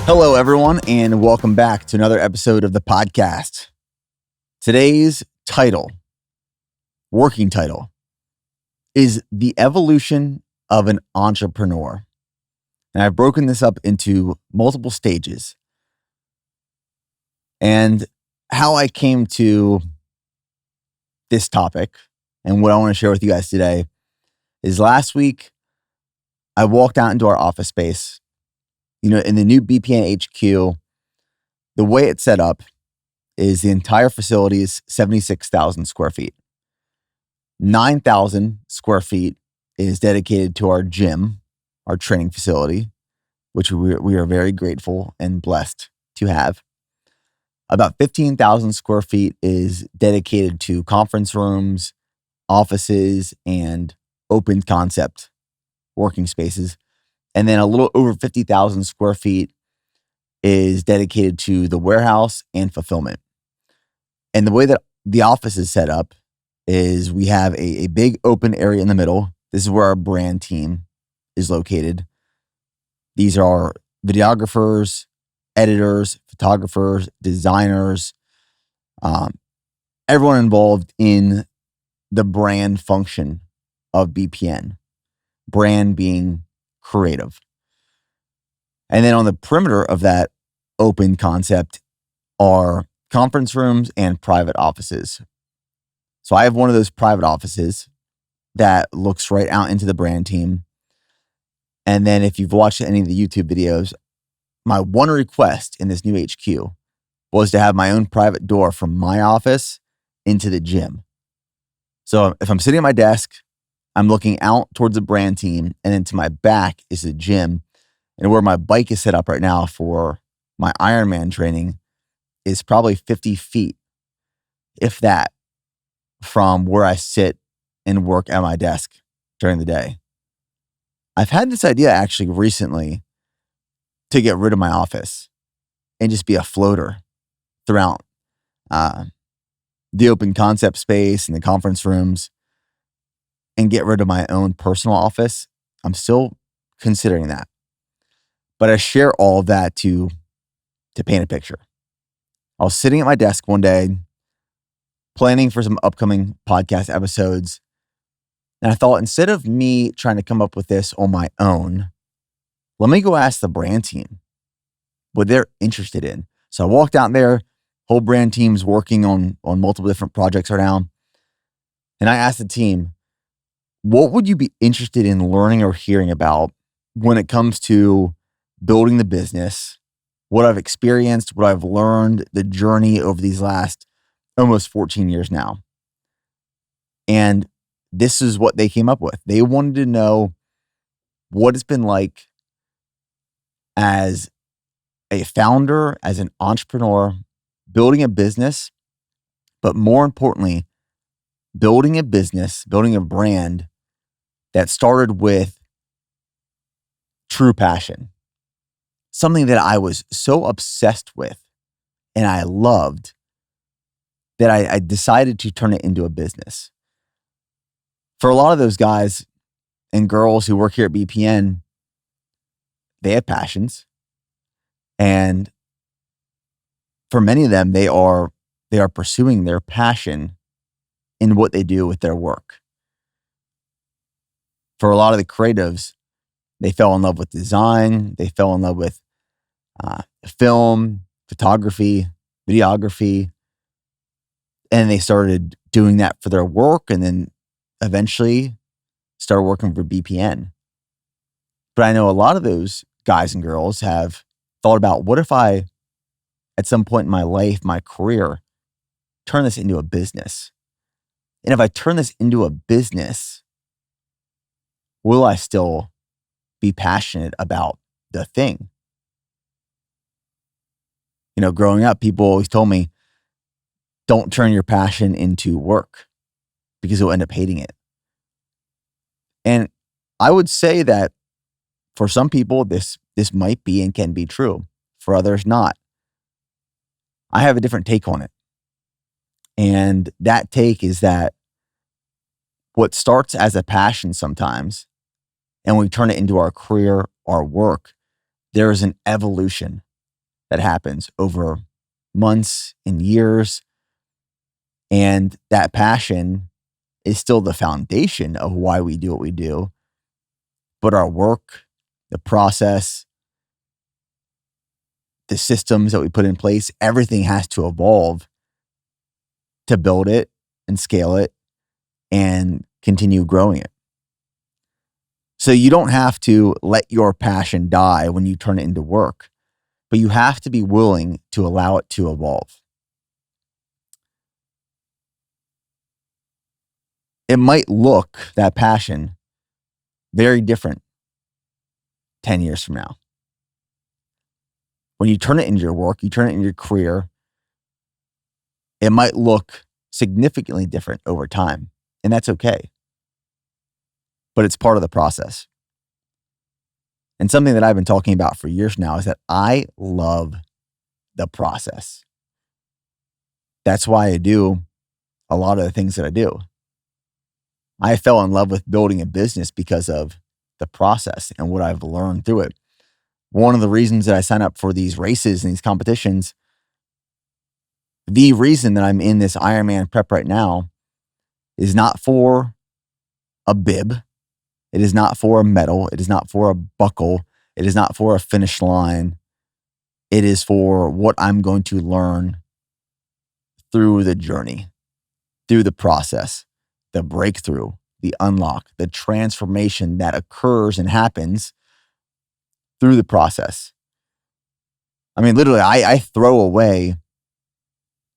Hello, everyone, and welcome back to another episode of the podcast. Today's working title, is The Evolution of an Entrepreneur. And I've broken this up into multiple stages. And how I came to this topic and what I want to share with you guys today is last week, I walked out into our office space. In the new BPN HQ, the way it's set up is the entire facility is 76,000 square feet. 9,000 square feet is dedicated to our gym, our training facility, which we are very grateful and blessed to have. About 15,000 square feet is dedicated to conference rooms, offices, and open concept working spaces. And then a little over 50,000 square feet is dedicated to the warehouse and fulfillment. And the way that the office is set up is we have a big open area in the middle. This is where our brand team is located. These are videographers, editors, photographers, designers, everyone involved in the brand function of BPN. Brand being creative. And then on the perimeter of that open concept are conference rooms and private offices. So I have one of those private offices that looks right out into the brand team. And then if you've watched any of the YouTube videos, my one request in this new HQ was to have my own private door from my office into the gym. So if I'm sitting at my desk, I'm looking out towards the brand team, and then to my back is the gym. And where my bike is set up right now for my Ironman training is probably 50 feet, if that, from where I sit and work at my desk during the day. I've had this idea actually recently to get rid of my office and just be a floater throughout the open concept space and the conference rooms, and get rid of my own personal office. I'm still considering that. But I share all of that to paint a picture. I was sitting at my desk one day, planning for some upcoming podcast episodes. And I thought, instead of me trying to come up with this on my own, let me go ask the brand team what they're interested in. So I walked out there, whole brand team's working on multiple different projects right now. And I asked the team, what would you be interested in learning or hearing about when it comes to building the business, what I've experienced, what I've learned, the journey over these last almost 14 years now? And this is what they came up with. They wanted to know what it's been like as a founder, as an entrepreneur, building a business, but more importantly, building a business, building a brand that started with true passion. Something that I was so obsessed with and I loved that I decided to turn it into a business. For a lot of those guys and girls who work here at BPN, they have passions. And for many of them, they are pursuing their passion in what they do with their work. For a lot of the creatives, they fell in love with design. They fell in love with film, photography, videography. And they started doing that for their work, and then eventually started working for BPN. But I know a lot of those guys and girls have thought about, what if I, at some point in my life, my career, turn this into a business? And if I turn this into a business, will I still be passionate about the thing? Growing up, people always told me, don't turn your passion into work because you'll end up hating it. And I would say that for some people, this might be and can be true. For others, not. I have a different take on it. And that take is that what starts as a passion sometimes, and we turn it into our career, our work, there is an evolution that happens over months and years. And that passion is still the foundation of why we do what we do. But our work, the process, the systems that we put in place, everything has to evolve to build it and scale it and continue growing it. So you don't have to let your passion die when you turn it into work, but you have to be willing to allow it to evolve. It might look, that passion, very different 10 years from now. When you turn it into your work, you turn it into your career, it might look significantly different over time, and that's okay. But it's part of the process. And something that I've been talking about for years now is that I love the process. That's why I do a lot of the things that I do. I fell in love with building a business because of the process and what I've learned through it. One of the reasons that I sign up for these races and these competitions, the reason that I'm in this Ironman prep right now is not for a bib. It is not for a medal. It is not for a buckle. It is not for a finish line. It is for what I'm going to learn through the journey, through the process, the breakthrough, the unlock, the transformation that occurs and happens through the process. I mean, literally, I throw away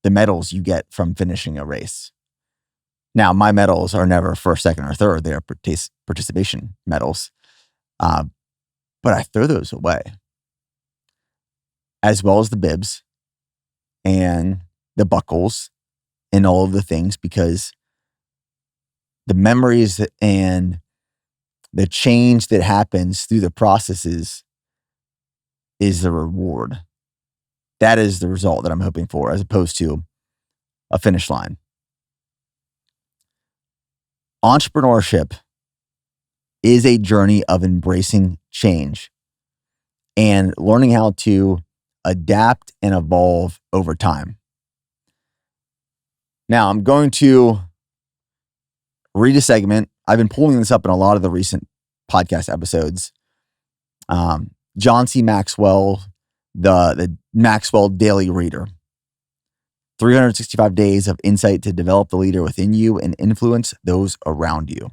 the medals you get from finishing a race. Now, my medals are never first, second, or third. They're participation medals. But I throw those away, as well as the bibs and the buckles and all of the things, because the memories and the change that happens through the processes is the reward. That is the result that I'm hoping for, as opposed to a finish line. Entrepreneurship is a journey of embracing change and learning how to adapt and evolve over time. Now, I'm going to read a segment. I've been pulling this up in a lot of the recent podcast episodes. John C. Maxwell, the Maxwell Daily Reader. 365 days of insight to develop the leader within you and influence those around you.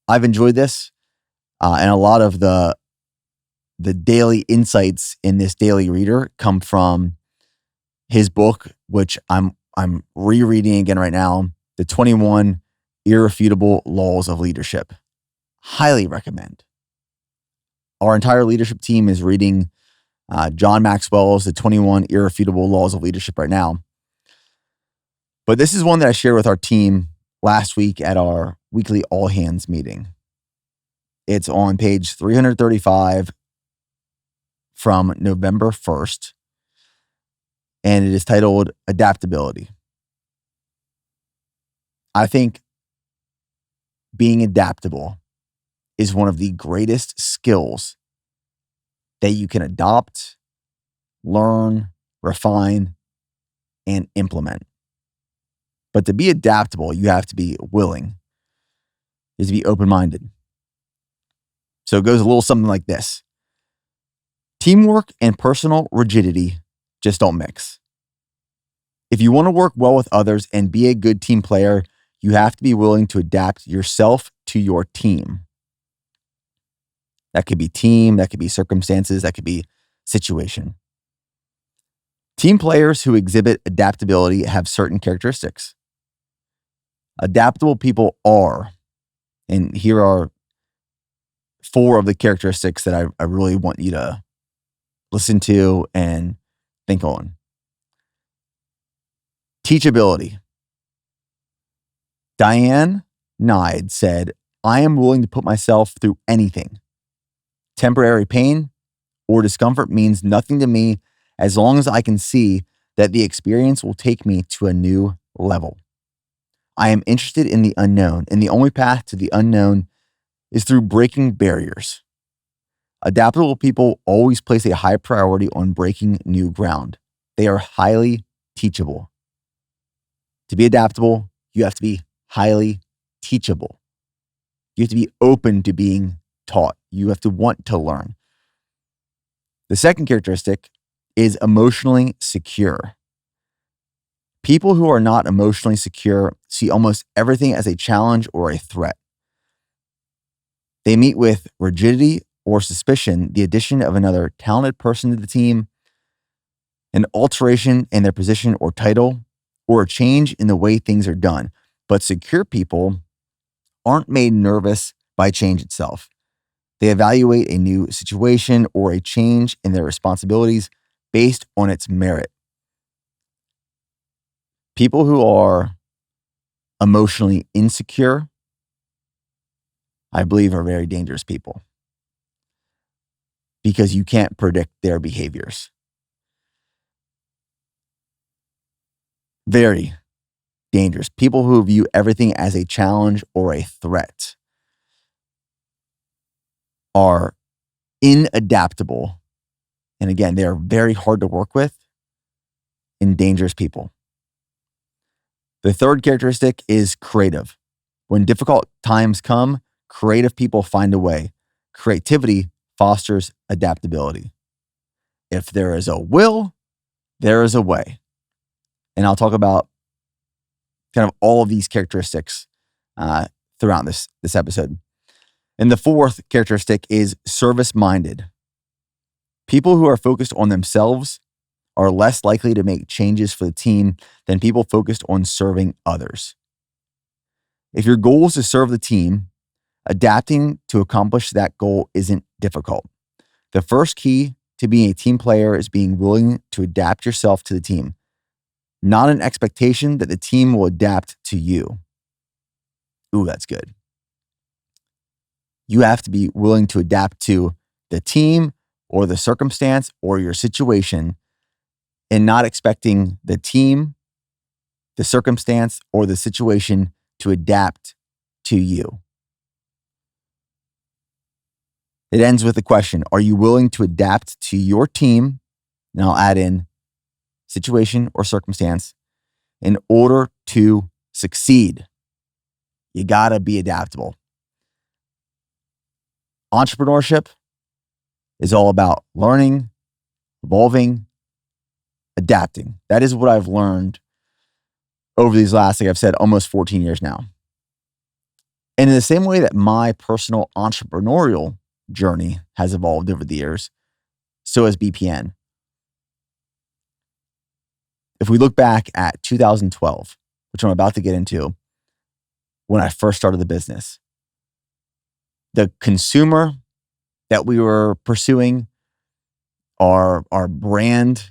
I've enjoyed this, and a lot of the daily insights in this daily reader come from his book, which I'm rereading again right now, The 21 Irrefutable Laws of Leadership. Highly recommend. Our entire leadership team is reading John Maxwell's The 21 Irrefutable Laws of Leadership right now. But this is one that I shared with our team last week at our weekly all hands meeting. It's on page 335 from November 1st, and it is titled Adaptability. I think being adaptable is one of the greatest skills that you can adopt, learn, refine, and implement. But to be adaptable, you have to be willing. You have to be open-minded. So it goes a little something like this. Teamwork and personal rigidity just don't mix. If you want to work well with others and be a good team player, you have to be willing to adapt yourself to your team. That could be team, that could be circumstances, that could be situation. Team players who exhibit adaptability have certain characteristics. Adaptable people are, and here are 4 of the characteristics that I really want you to listen to and think on. Teachability. Diane Nide said, "I am willing to put myself through anything. Temporary pain or discomfort means nothing to me as long as I can see that the experience will take me to a new level. I am interested in the unknown, and the only path to the unknown is through breaking barriers. Adaptable people always place a high priority on breaking new ground. They are highly teachable. To be adaptable, you have to be highly teachable. You have to be open to being taught. You have to want to learn. The second characteristic is emotionally secure. People who are not emotionally secure see almost everything as a challenge or a threat. They meet with rigidity or suspicion the addition of another talented person to the team, an alteration in their position or title, or a change in the way things are done. But secure people aren't made nervous by change itself. They evaluate a new situation or a change in their responsibilities based on its merit. People who are emotionally insecure, I believe, are very dangerous people because you can't predict their behaviors. Very dangerous. People who view everything as a challenge or a threat are inadaptable. And again, they are very hard to work with and dangerous people. The third characteristic is creative. When difficult times come, creative people find a way. Creativity fosters adaptability. If there is a will, there is a way. And I'll talk about kind of all of these characteristics throughout this episode. And the fourth characteristic is service-minded. People who are focused on themselves are less likely to make changes for the team than people focused on serving others. If your goal is to serve the team, adapting to accomplish that goal isn't difficult. The first key to being a team player is being willing to adapt yourself to the team, not an expectation that the team will adapt to you. Ooh, that's good. You have to be willing to adapt to the team or the circumstance or your situation and not expecting the team, the circumstance, or the situation to adapt to you. It ends with the question, are you willing to adapt to your team? And I'll add in situation or circumstance in order to succeed. You gotta be adaptable. Entrepreneurship is all about learning, evolving, adapting. That is what I've learned over these last, like I've said, almost 14 years now. And in the same way that my personal entrepreneurial journey has evolved over the years, so has BPN. If we look back at 2012, which I'm about to get into, when I first started the business, the consumer that we were pursuing, our brand,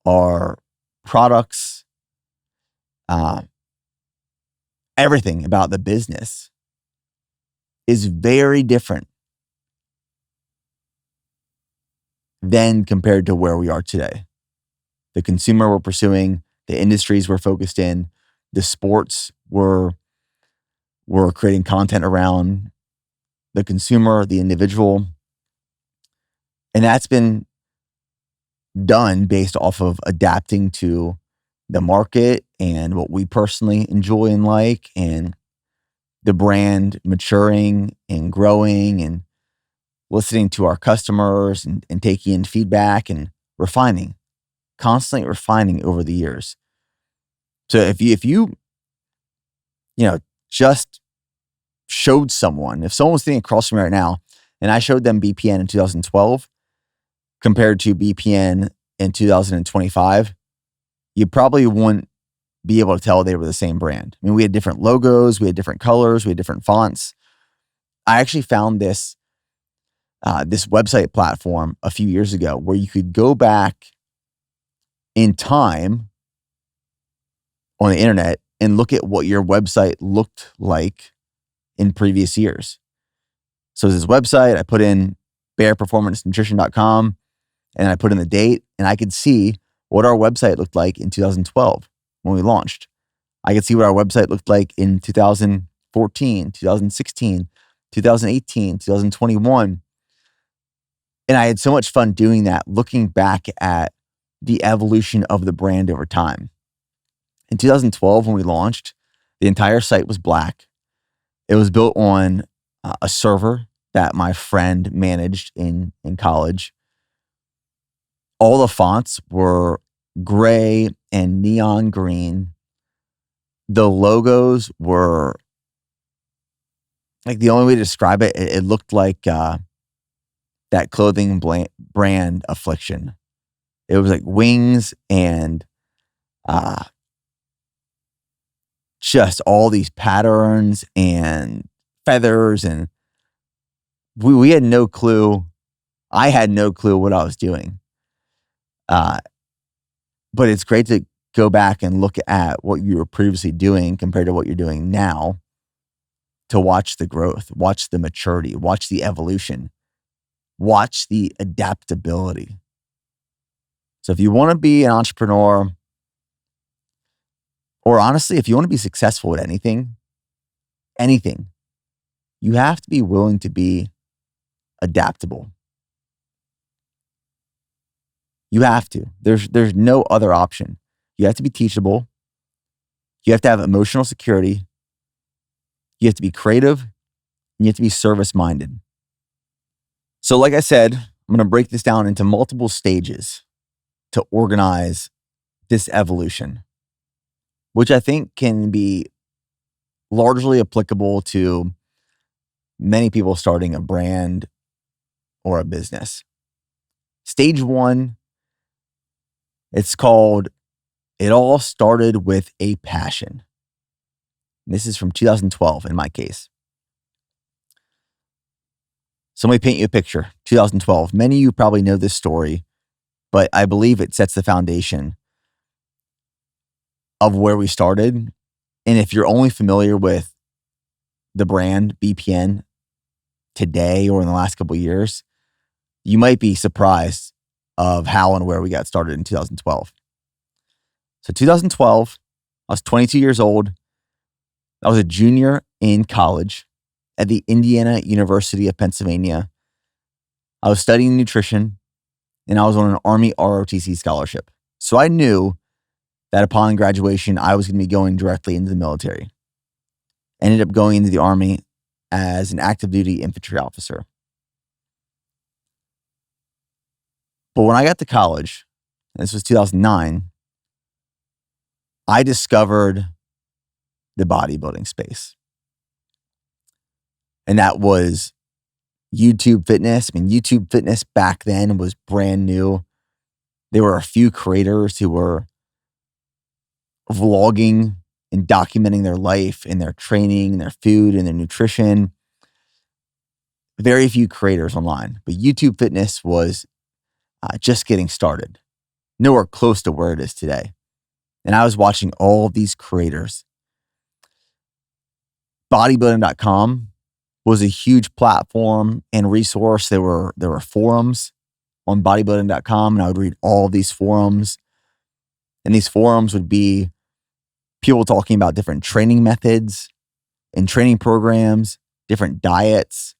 our products, everything about the business is very different than compared to where we are today. The consumer we're pursuing, the industries we're focused in, the sports we're creating content around, the consumer, the individual. And that's been done based off of adapting to the market and what we personally enjoy and like, and the brand maturing and growing and listening to our customers and taking in feedback and refining, constantly refining over the years. So if you just showed someone, if someone was sitting across from me right now and I showed them BPN in 2012 compared to BPN in 2025, you probably wouldn't be able to tell they were the same brand. I mean, we had different logos, we had different colors, we had different fonts. I actually found this website platform a few years ago where you could go back in time on the internet and look at what your website looked like in previous years. So this website, I put in bearperformancenutrition.com and I put in the date and I could see what our website looked like in 2012 when we launched. I could see what our website looked like in 2014, 2016, 2018, 2021. And I had so much fun doing that, looking back at the evolution of the brand over time. In 2012, when we launched, the entire site was black. It was built on a server that my friend managed in college. All the fonts were gray and neon green. The logos were like, the only way to describe it, it looked like that clothing brand Affliction. It was like wings and just all these patterns and feathers, and we had no clue. I had no clue what I was doing. But it's great to go back and look at what you were previously doing compared to what you're doing now, to watch the growth, watch the maturity, watch the evolution, watch the adaptability. So if you want to be an entrepreneur, or honestly, if you want to be successful at anything, you have to be willing to be adaptable. You have to. There's no other option. You have to be teachable. You have to have emotional security. You have to be creative. And you have to be service-minded. So like I said, I'm going to break this down into multiple stages to organize this evolution, which I think can be largely applicable to many people starting a brand or a business. Stage 1, it's called It All Started with a Passion. This is from 2012 in my case. So let me paint you a picture. 2012. Many of you probably know this story, but I believe it sets the foundation of where we started. And if you're only familiar with the brand BPN today or in the last couple of years, you might be surprised of how and where we got started in 2012. So 2012, I was 22 years old. I was a junior in college at the Indiana University of Pennsylvania. I was studying nutrition, and I was on an Army ROTC scholarship. So I knew that upon graduation, I was going to be going directly into the military. Ended up going into the Army as an active duty infantry officer. But when I got to college, and this was 2009, I discovered the bodybuilding space. And that was YouTube Fitness. I mean, YouTube Fitness back then was brand new. There were a few creators who were vlogging and documenting their life and their training and their food and their nutrition. Very few creators online, but YouTube Fitness was just getting started. Nowhere close to where it is today. And I was watching all of these creators. Bodybuilding.com was a huge platform and resource. There were forums on bodybuilding.com, and I would read all these forums. And these forums would be people talking about different training methods and training programs, different diets,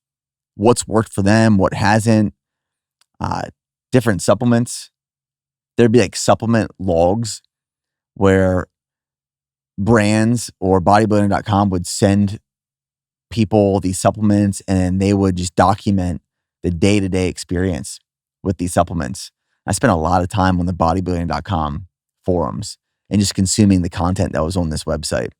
what's worked for them, what hasn't, different supplements. There'd be like supplement logs where brands or bodybuilding.com would send people these supplements, and they would just document the day-to-day experience with these supplements. I spent a lot of time on the bodybuilding.com forums and just consuming the content that was on this website.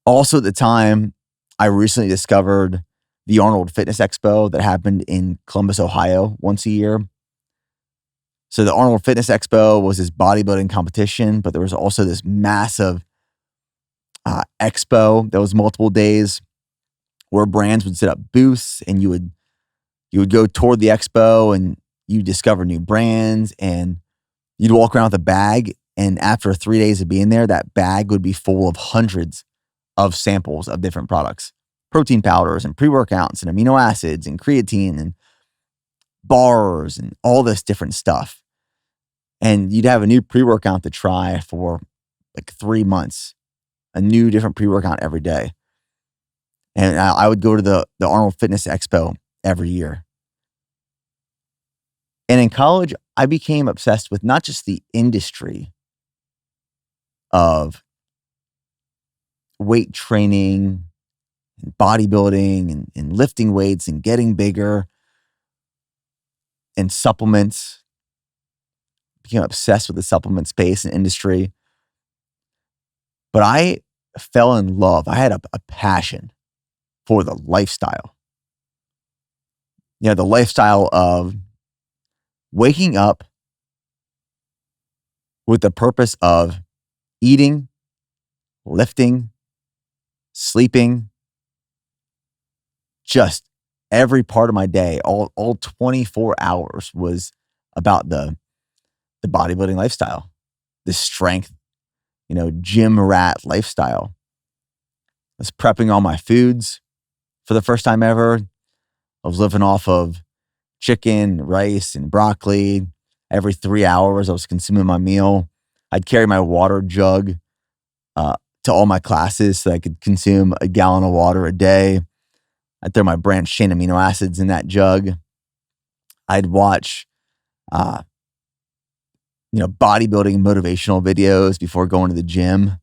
Also at the time, I recently discovered the Arnold Fitness Expo that happened in Columbus, Ohio once a year. So the Arnold Fitness Expo was this bodybuilding competition, but there was also this massive expo that was multiple days where brands would set up booths, and you would go toward the expo and you discover new brands, and you'd walk around with a bag, and after 3 days of being there, that bag would be full of hundreds of samples of different products, protein powders and pre-workouts and amino acids and creatine and bars and all this different stuff. And you'd have a new pre-workout to try for like 3 months, a new different pre-workout every day. And I would go to the Arnold Fitness Expo every year. And in college, I became obsessed with not just the industry of weight training and bodybuilding and lifting weights and getting bigger and supplements. Became obsessed with the supplement space and industry. But I fell in love. I had a passion for the lifestyle. The lifestyle of waking up with the purpose of eating, lifting, sleeping, just every part of my day, all 24 hours was about the bodybuilding lifestyle, the strength, gym rat lifestyle. I was prepping all my foods for the first time ever. I was living off of chicken, rice, and broccoli. Every 3 hours, I was consuming my meal. I'd carry my water jug to all my classes so I could consume a gallon of water a day. I'd throw my branched chain amino acids in that jug. I'd watch, bodybuilding motivational videos before going to the gym.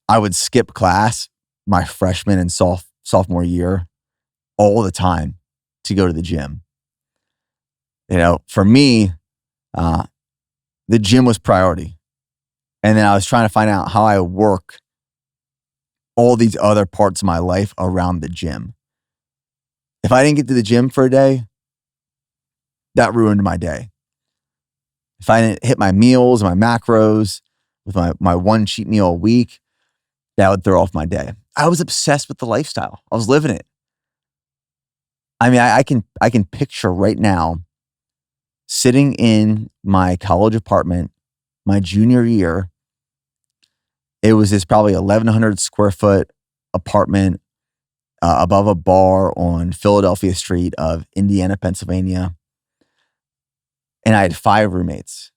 I would skip class my freshman and sophomore year all the time to go to the gym. For me, the gym was priority. And then I was trying to find out how I work all these other parts of my life around the gym. If I didn't get to the gym for a day, that ruined my day. If I didn't hit my meals, my macros with my one cheat meal a week, that would throw off my day. I was obsessed with the lifestyle. I was living it. I mean, I can picture right now sitting in my college apartment, my junior year. It was this probably 1,100 square foot apartment above a bar on Philadelphia Street of Indiana, Pennsylvania. And I had 5 roommates.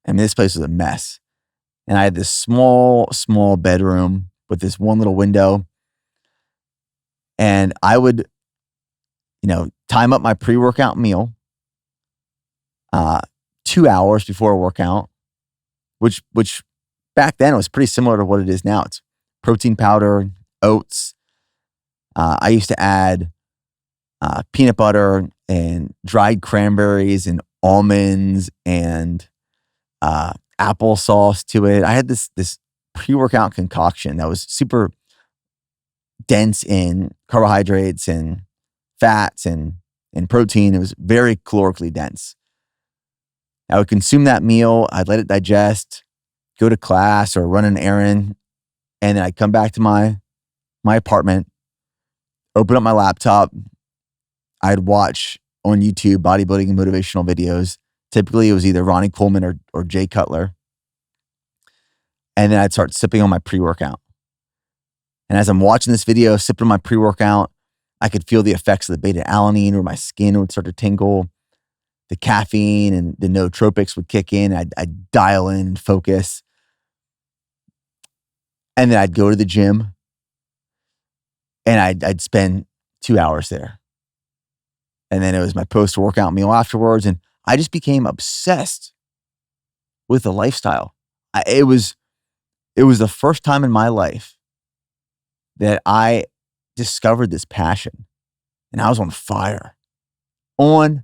I mean, this place was a mess. And I had this small bedroom with this one little window. And I would, time up my pre-workout meal 2 hours before a workout, which back then it was pretty similar to what it is now. It's protein powder, oats. I used to add peanut butter and dried cranberries and almonds and applesauce to it. I had this pre-workout concoction that was super dense in carbohydrates and fats and protein. It was very calorically dense. I would consume that meal. I'd let it digest, go to class or run an errand, and then I'd come back to my apartment, open up my laptop. I'd watch on YouTube bodybuilding and motivational videos. Typically, it was either Ronnie Coleman or Jay Cutler. And then I'd start sipping on my pre-workout. And as I'm watching this video, sipping on my pre-workout, I could feel the effects of the beta-alanine where my skin would start to tingle. The caffeine and the nootropics would kick in. I'd dial in and focus. And then I'd go to the gym and I'd spend 2 hours there. And then it was my post-workout meal afterwards. And I just became obsessed with the lifestyle. It was the first time in my life that I discovered this passion. And I was on fire. On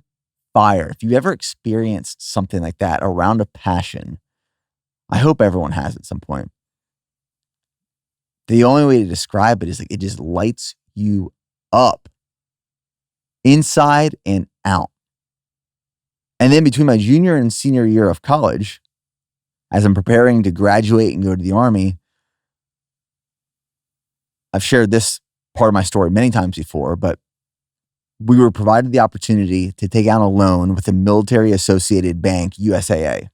fire. If you ever experienced something like that around a passion, I hope everyone has at some point. The only way to describe it is like it just lights you up inside and out. And then between my junior and senior year of college, as I'm preparing to graduate and go to the Army, I've shared this part of my story many times before, but we were provided the opportunity to take out a loan with a military associated bank, USAA.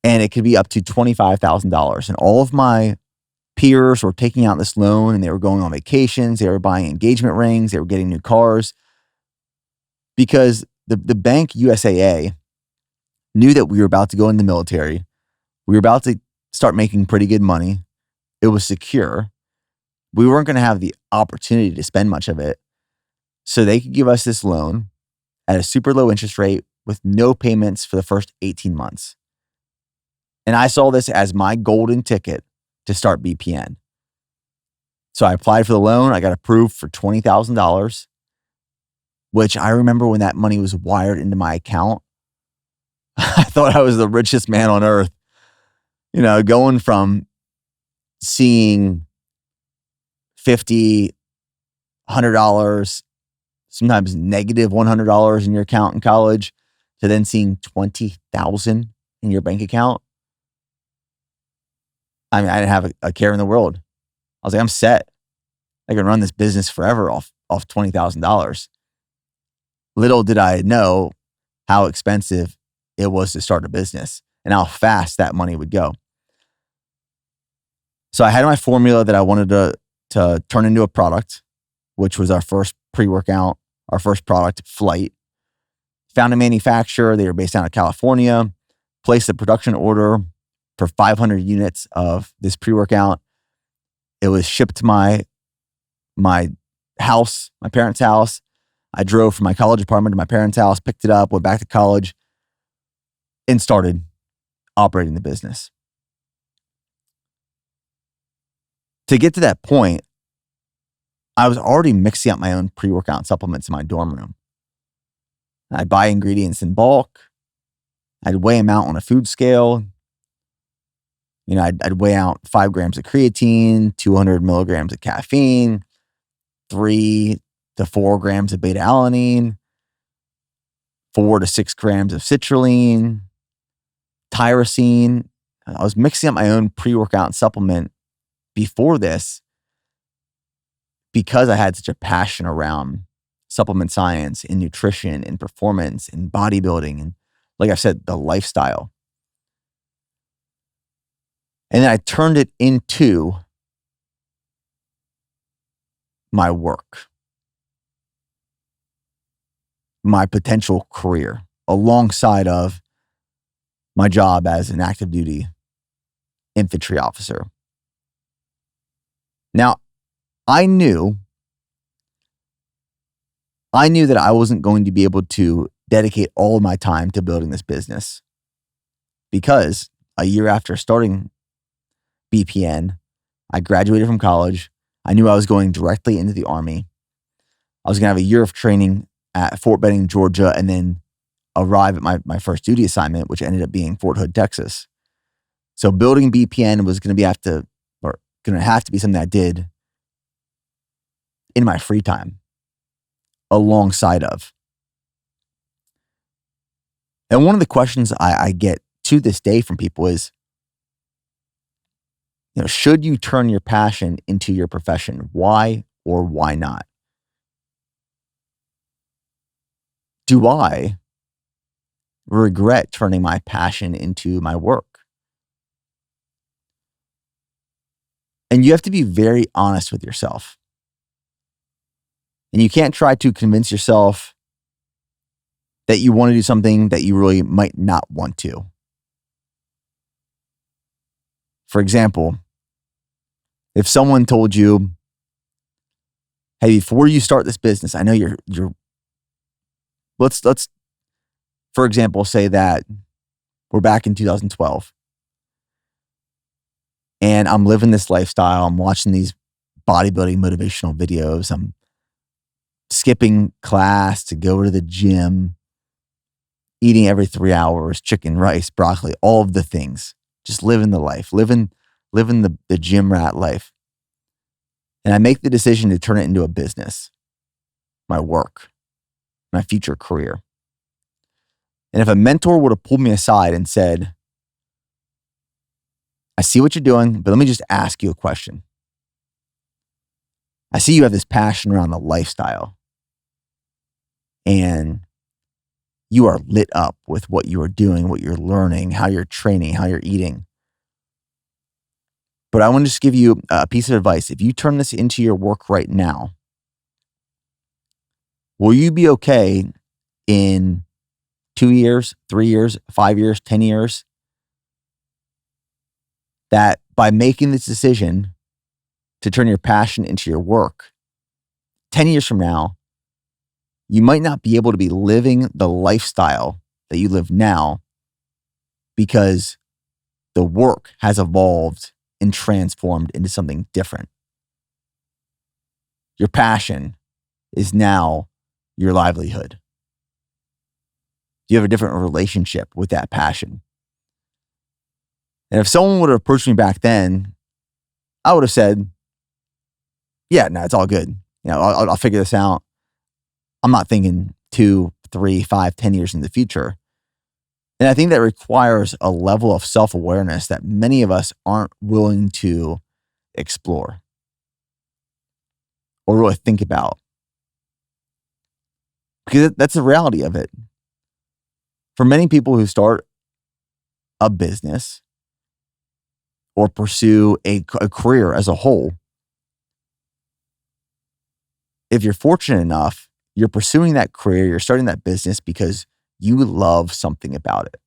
And it could be up to $25,000. And all of my peers were taking out this loan and they were going on vacations. They were buying engagement rings. They were getting new cars because the bank USAA knew that we were about to go in the military. We were about to start making pretty good money. It was secure. We weren't going to have the opportunity to spend much of it. so they could give us this loan at a super low interest rate with no payments for the first 18 months. And I saw this as my golden ticket to start BPN. So I applied for the loan. I got approved for $20,000, which I remember when that money was wired into my account. I thought I was the richest man on earth. Going from seeing $50, $100, sometimes negative $100 in your account in college, to then seeing $20,000 in your bank account. I mean, I didn't have a care in the world. I was like, I'm set. I can run this business forever off $20,000. Little did I know how expensive it was to start a business and how fast that money would go. So I had my formula that I wanted to turn into a product, which was our first pre-workout, our first product, Flight. Found a manufacturer. They were based out of California. Placed a production order for 500 units of this pre-workout. It was shipped to my house, my parents' house. I drove from my college apartment to my parents' house, picked it up, went back to college, and started operating the business. To get to that point, I was already mixing up my own pre-workout supplements in my dorm room. I'd buy ingredients in bulk. I'd weigh them out on a food scale. I'd weigh out 5 grams of creatine, 200 milligrams of caffeine, 3 to 4 grams of beta alanine, 4 to 6 grams of citrulline, tyrosine. I was mixing up my own pre-workout supplement before this because I had such a passion around supplement science and nutrition and performance and bodybuilding and, like I said, the lifestyle. And then I turned it into my work, my potential career, alongside of my job as an active duty infantry officer. Now, I knew that I wasn't going to be able to dedicate all of my time to building this business because a year after starting BPN, I graduated from college. I knew I was going directly into the Army. I was going to have a year of training at Fort Benning, Georgia, and then arrive at my first duty assignment, which ended up being Fort Hood, Texas. So building BPN was going to have to be something I did in my free time, alongside of. And one of the questions I get to this day from people is, should you turn your passion into your profession? Why or why not? Do I regret turning my passion into my work? And you have to be very honest with yourself. And you can't try to convince yourself that you want to do something that you really might not want to. For example, if someone told you, hey, before you start this business, I know let's for example, say that we're back in 2012 and I'm living this lifestyle. I'm watching these bodybuilding motivational videos. I'm skipping class to go to the gym, eating every 3 hours, chicken, rice, broccoli, all of the things, just living the life, living the gym rat life. And I make the decision to turn it into a business, my work, my future career. And if a mentor would have pulled me aside and said, I see what you're doing, but let me just ask you a question. I see you have this passion around the lifestyle and you are lit up with what you are doing, what you're learning, how you're training, how you're eating. But I want to just give you a piece of advice. If you turn this into your work right now, will you be okay in 2 years, 3 years, 5 years, 10 years? That by making this decision to turn your passion into your work, 10 years from now, you might not be able to be living the lifestyle that you live now because the work has evolved and transformed into something different. Your passion is now your livelihood. You have a different relationship with that passion. And if someone would have approached me back then, I would have said, yeah, no, it's all good. I'll figure this out. I'm not thinking 2, 3, 5, 10 years in the future. And I think that requires a level of self-awareness that many of us aren't willing to explore or really think about. Because that's the reality of it. For many people who start a business or pursue a career as a whole, if you're fortunate enough, you're pursuing that career, you're starting that business because you love something about it.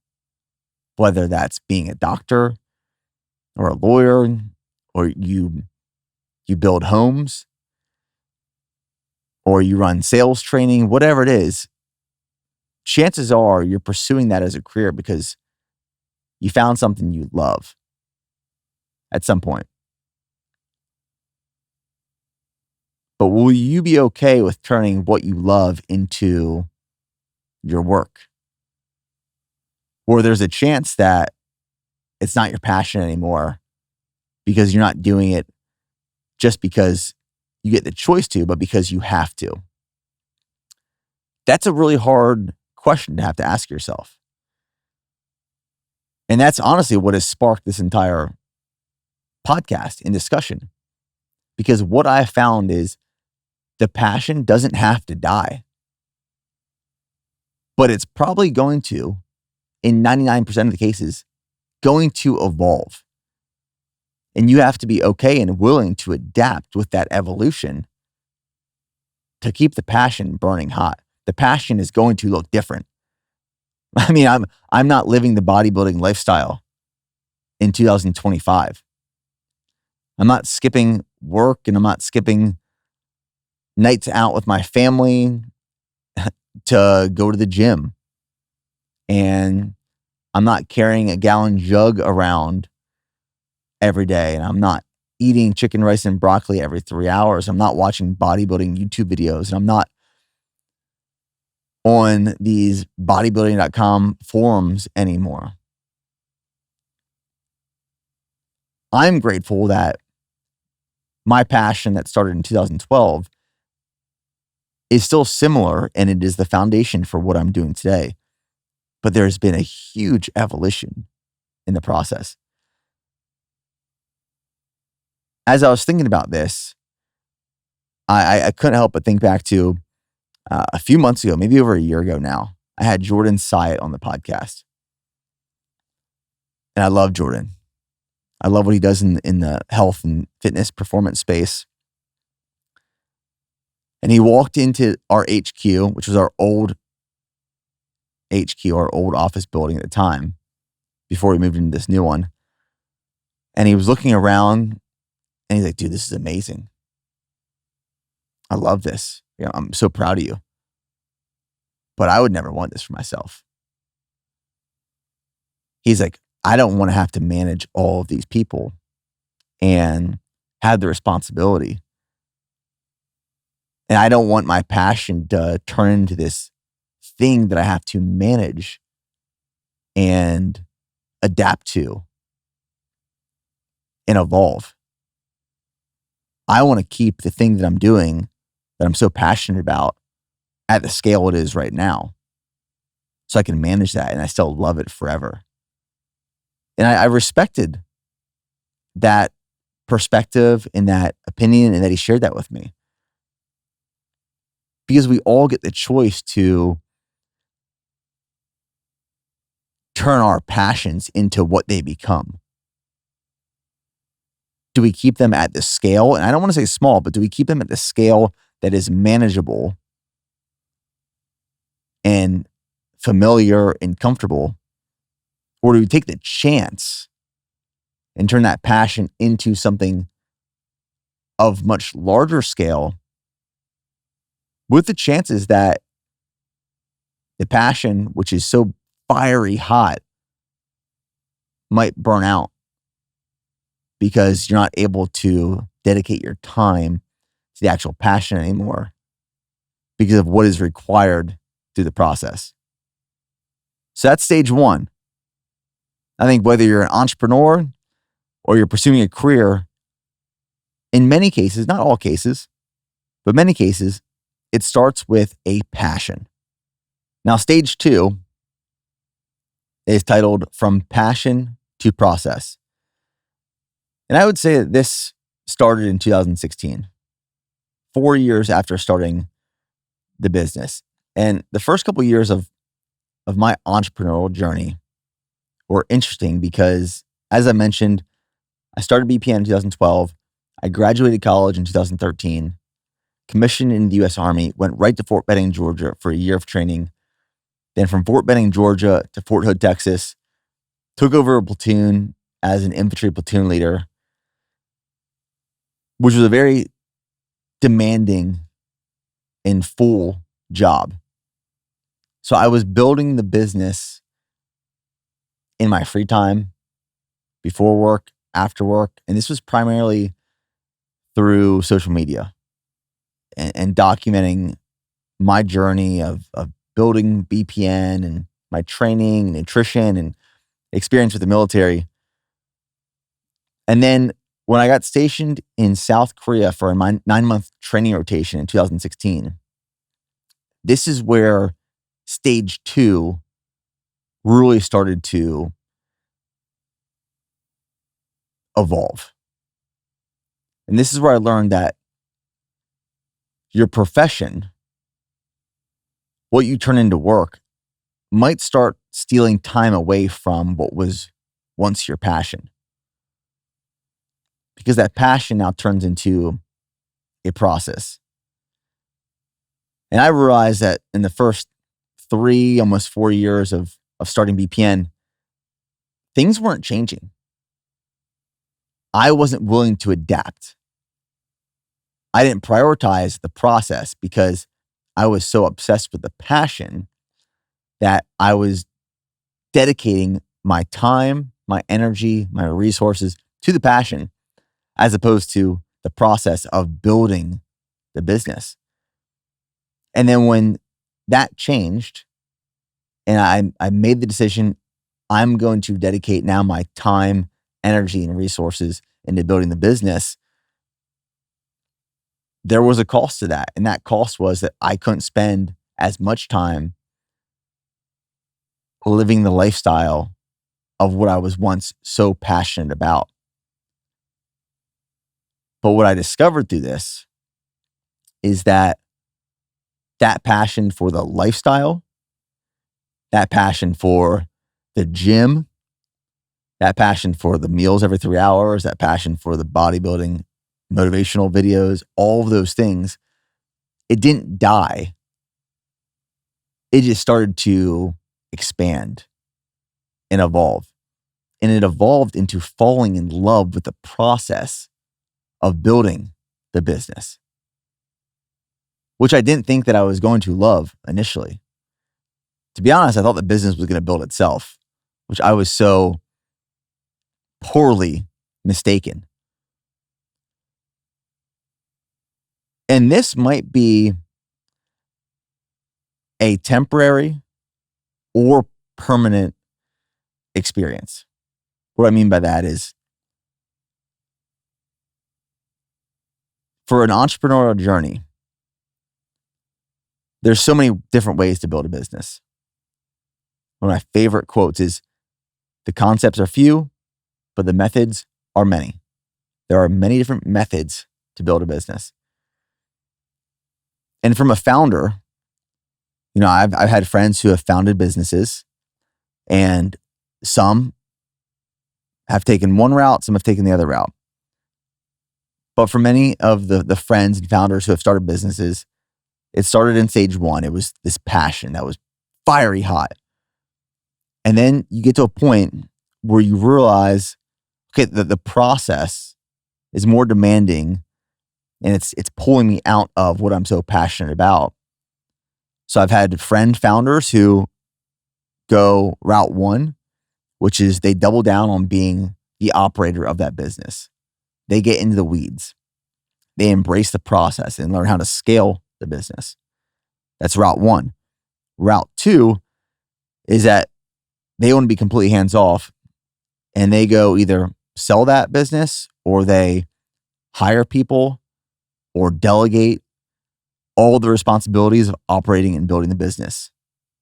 Whether that's being a doctor or a lawyer, or you build homes, or you run sales training, whatever it is, chances are you're pursuing that as a career because you found something you love at some point. But will you be okay with turning what you love into your work? Or there's a chance that it's not your passion anymore because you're not doing it just because you get the choice to, but because you have to. That's a really hard question to have to ask yourself. And that's honestly what has sparked this entire podcast and discussion. Because what I found is the passion doesn't have to die, but it's probably going to, in 99% of the cases, going to evolve. And you have to be okay and willing to adapt with that evolution to keep the passion burning hot. The passion is going to look different. I mean, I'm not living the bodybuilding lifestyle in 2025. I'm not skipping work and I'm not skipping nights out with my family to go to the gym. And I'm not carrying a gallon jug around every day. And I'm not eating chicken, rice, and broccoli every 3 hours. I'm not watching bodybuilding YouTube videos. And I'm not on these bodybuilding.com forums anymore. I'm grateful that my passion that started in 2012 is still similar, and it is the foundation for what I'm doing today. But there's been a huge evolution in the process. As I was thinking about this, I couldn't help but think back to a few months ago, maybe over a year ago now. I had Jordan Syatt on the podcast. And I love Jordan. I love what he does in the health and fitness performance space. And he walked into our HQ, which was our old HQ, our old office building at the time, before we moved into this new one. And he was looking around and he's like, dude, this is amazing. I love this. I'm so proud of you. But I would never want this for myself. He's like, I don't want to have to manage all of these people and have the responsibility. And I don't want my passion to turn into this thing that I have to manage and adapt to and evolve. I want to keep the thing that I'm doing that I'm so passionate about at the scale it is right now, so I can manage that and I still love it forever. And I respected that perspective and that opinion and that he shared that with me. Because we all get the choice to turn our passions into what they become. Do we keep them at the scale? And I don't want to say small, but do we keep them at the scale that is manageable and familiar and comfortable? Or do we take the chance and turn that passion into something of much larger scale with the chances that the passion, which is so fiery hot, might burn out because you're not able to dedicate your time to the actual passion anymore because of what is required through the process. So that's stage one. I think whether you're an entrepreneur or you're pursuing a career, in many cases, not all cases, but many cases, it starts with a passion. Now, stage two is titled From Passion to Process. And I would say that this started in 2016, 4 years after starting the business. And the first couple of years of my entrepreneurial journey were interesting because, as I mentioned, I started BPN in 2012. I graduated college in 2013, commissioned in the U.S. Army, went right to Fort Benning, Georgia for a year of training. Then from Fort Benning, Georgia to Fort Hood, Texas, took over a platoon as an infantry platoon leader, which was a very demanding and full job. So I was building the business in my free time, before work, after work. And this was primarily through social media and documenting my journey of building BPN and my training, nutrition, and experience with the military. And then when I got stationed in South Korea for a 9-month training rotation in 2016, this is where stage two really started to evolve. And this is where I learned that your profession, what you turn into work, might start stealing time away from what was once your passion. Because that passion now turns into a process. And I realized that in the first 3, almost 4 years of starting BPN, things weren't changing. I wasn't willing to adapt. I didn't prioritize the process because I was so obsessed with the passion that I was dedicating my time, my energy, my resources to the passion, as opposed to the process of building the business. And then when that changed and I made the decision, I'm going to dedicate now my time, energy, and resources into building the business, there was a cost to that. And that cost was that I couldn't spend as much time living the lifestyle of what I was once so passionate about. But what I discovered through this is that passion for the lifestyle, that passion for the gym, that passion for the meals every 3 hours, that passion for the bodybuilding, motivational videos, all of those things, it didn't die. It just started to expand and evolve. And it evolved into falling in love with the process of building the business, which I didn't think that I was going to love initially. To be honest, I thought the business was going to build itself, which I was so poorly mistaken. And this might be a temporary or permanent experience. What I mean by that is, for an entrepreneurial journey, there's so many different ways to build a business. One of my favorite quotes is, "The concepts are few, but the methods are many." There are many different methods to build a business. And from a founder, I've had friends who have founded businesses, and some have taken one route, some have taken the other route. But for many of the friends and founders who have started businesses, it started in stage one. It was this passion that was fiery hot. And then you get to a point where you realize, okay, the process is more demanding and it's pulling me out of what I'm so passionate about. So I've had friend founders who go route one, which is they double down on being the operator of that business. They get into the weeds. They embrace the process and learn how to scale the business. That's route one. Route two is that they want to be completely hands off and they go either sell that business or they hire people or delegate all the responsibilities of operating and building the business.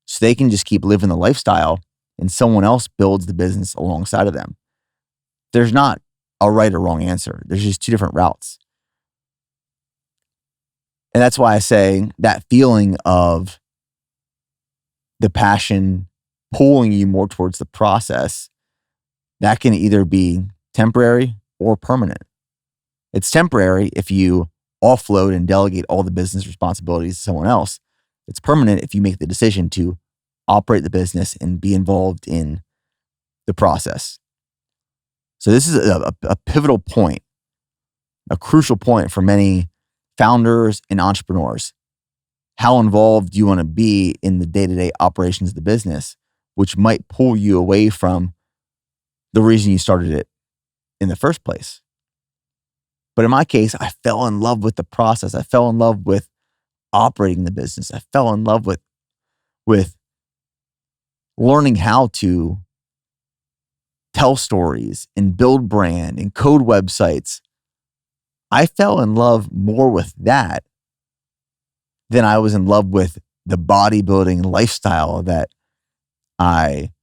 So they can just keep living the lifestyle and someone else builds the business alongside of them. There's not a right or wrong answer. There's just two different routes. And that's why I say that feeling of the passion pulling you more towards the process, that can either be temporary or permanent. It's temporary if you offload and delegate all the business responsibilities to someone else. It's permanent if you make the decision to operate the business and be involved in the process. So this is a pivotal point, a crucial point for many founders and entrepreneurs. How involved do you want to be in the day-to-day operations of the business, which might pull you away from the reason you started it in the first place. But in my case, I fell in love with the process. I fell in love with operating the business. I fell in love with learning how to tell stories and build brand and code websites. I fell in love more with that than I was in love with the bodybuilding lifestyle that I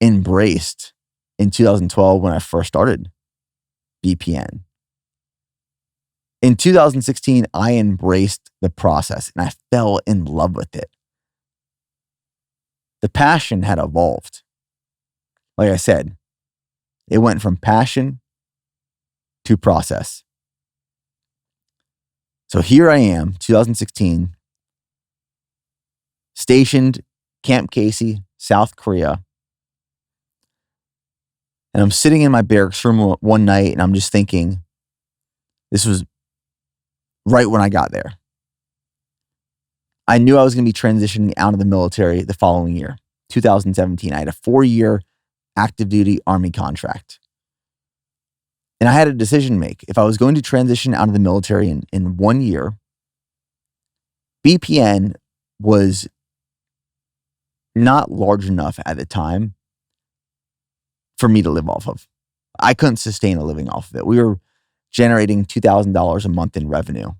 embraced in 2012 when I first started BPN. In 2016, I embraced the process and I fell in love with it. The passion had evolved. Like I said, it went from passion to process. So here I am, 2016, stationed Camp Casey, South Korea. And I'm sitting in my barracks room one night and I'm just thinking, this was right when I got there. I knew I was going to be transitioning out of the military the following year, 2017. I had a 4-year active duty Army contract. And I had a decision to make. If I was going to transition out of the military in 1 year, BPN was not large enough at the time for me to live off of. I couldn't sustain a living off of it. We were generating $2,000 a month in revenue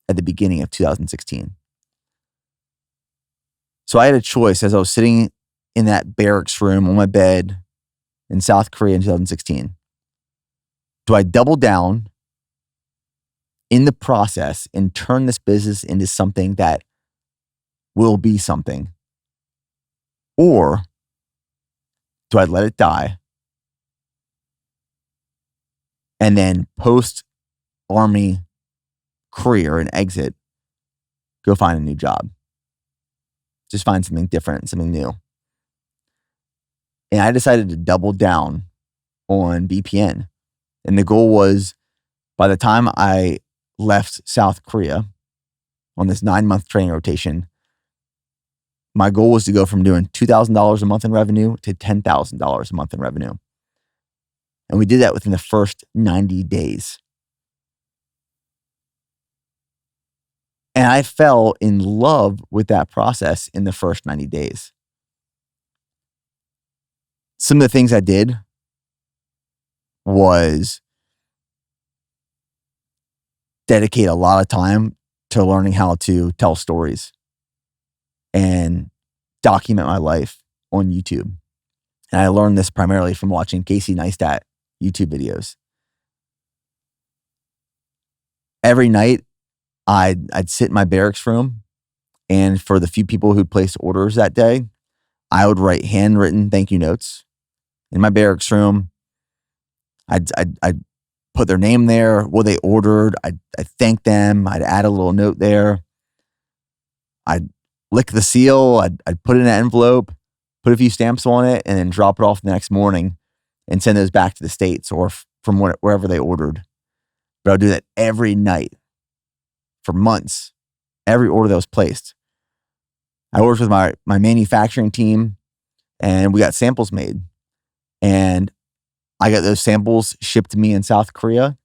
at the beginning of 2016. So I had a choice as I was sitting in that barracks room on my bed in South Korea in 2016. Do I double down in the process and turn this business into something that will be something? Or do I let it die and then post-Army career and exit, go find a new job? Just find something different, something new. And I decided to double down on BPN. And the goal was, by the time I left South Korea on this 9-month training rotation, my goal was to go from doing $2,000 a month in revenue to $10,000 a month in revenue. And we did that within the first 90 days. And I fell in love with that process in the first 90 days. Some of the things I did was dedicate a lot of time to learning how to tell stories and document my life on YouTube. And I learned this primarily from watching Casey Neistat YouTube videos. Every night, I'd sit in my barracks room, and for the few people who placed orders that day, I would write handwritten thank you notes in my barracks room. I'd put their name there, what they ordered. I'd thank them. I'd add a little note there. I'd lick the seal. I'd put it in an envelope, put a few stamps on it, and then drop it off the next morning and send those back to the States or from wherever they ordered. But I'd do that every night for months, every order that was placed. I worked with my manufacturing team, and we got samples made. And I got those samples shipped to me in South Korea.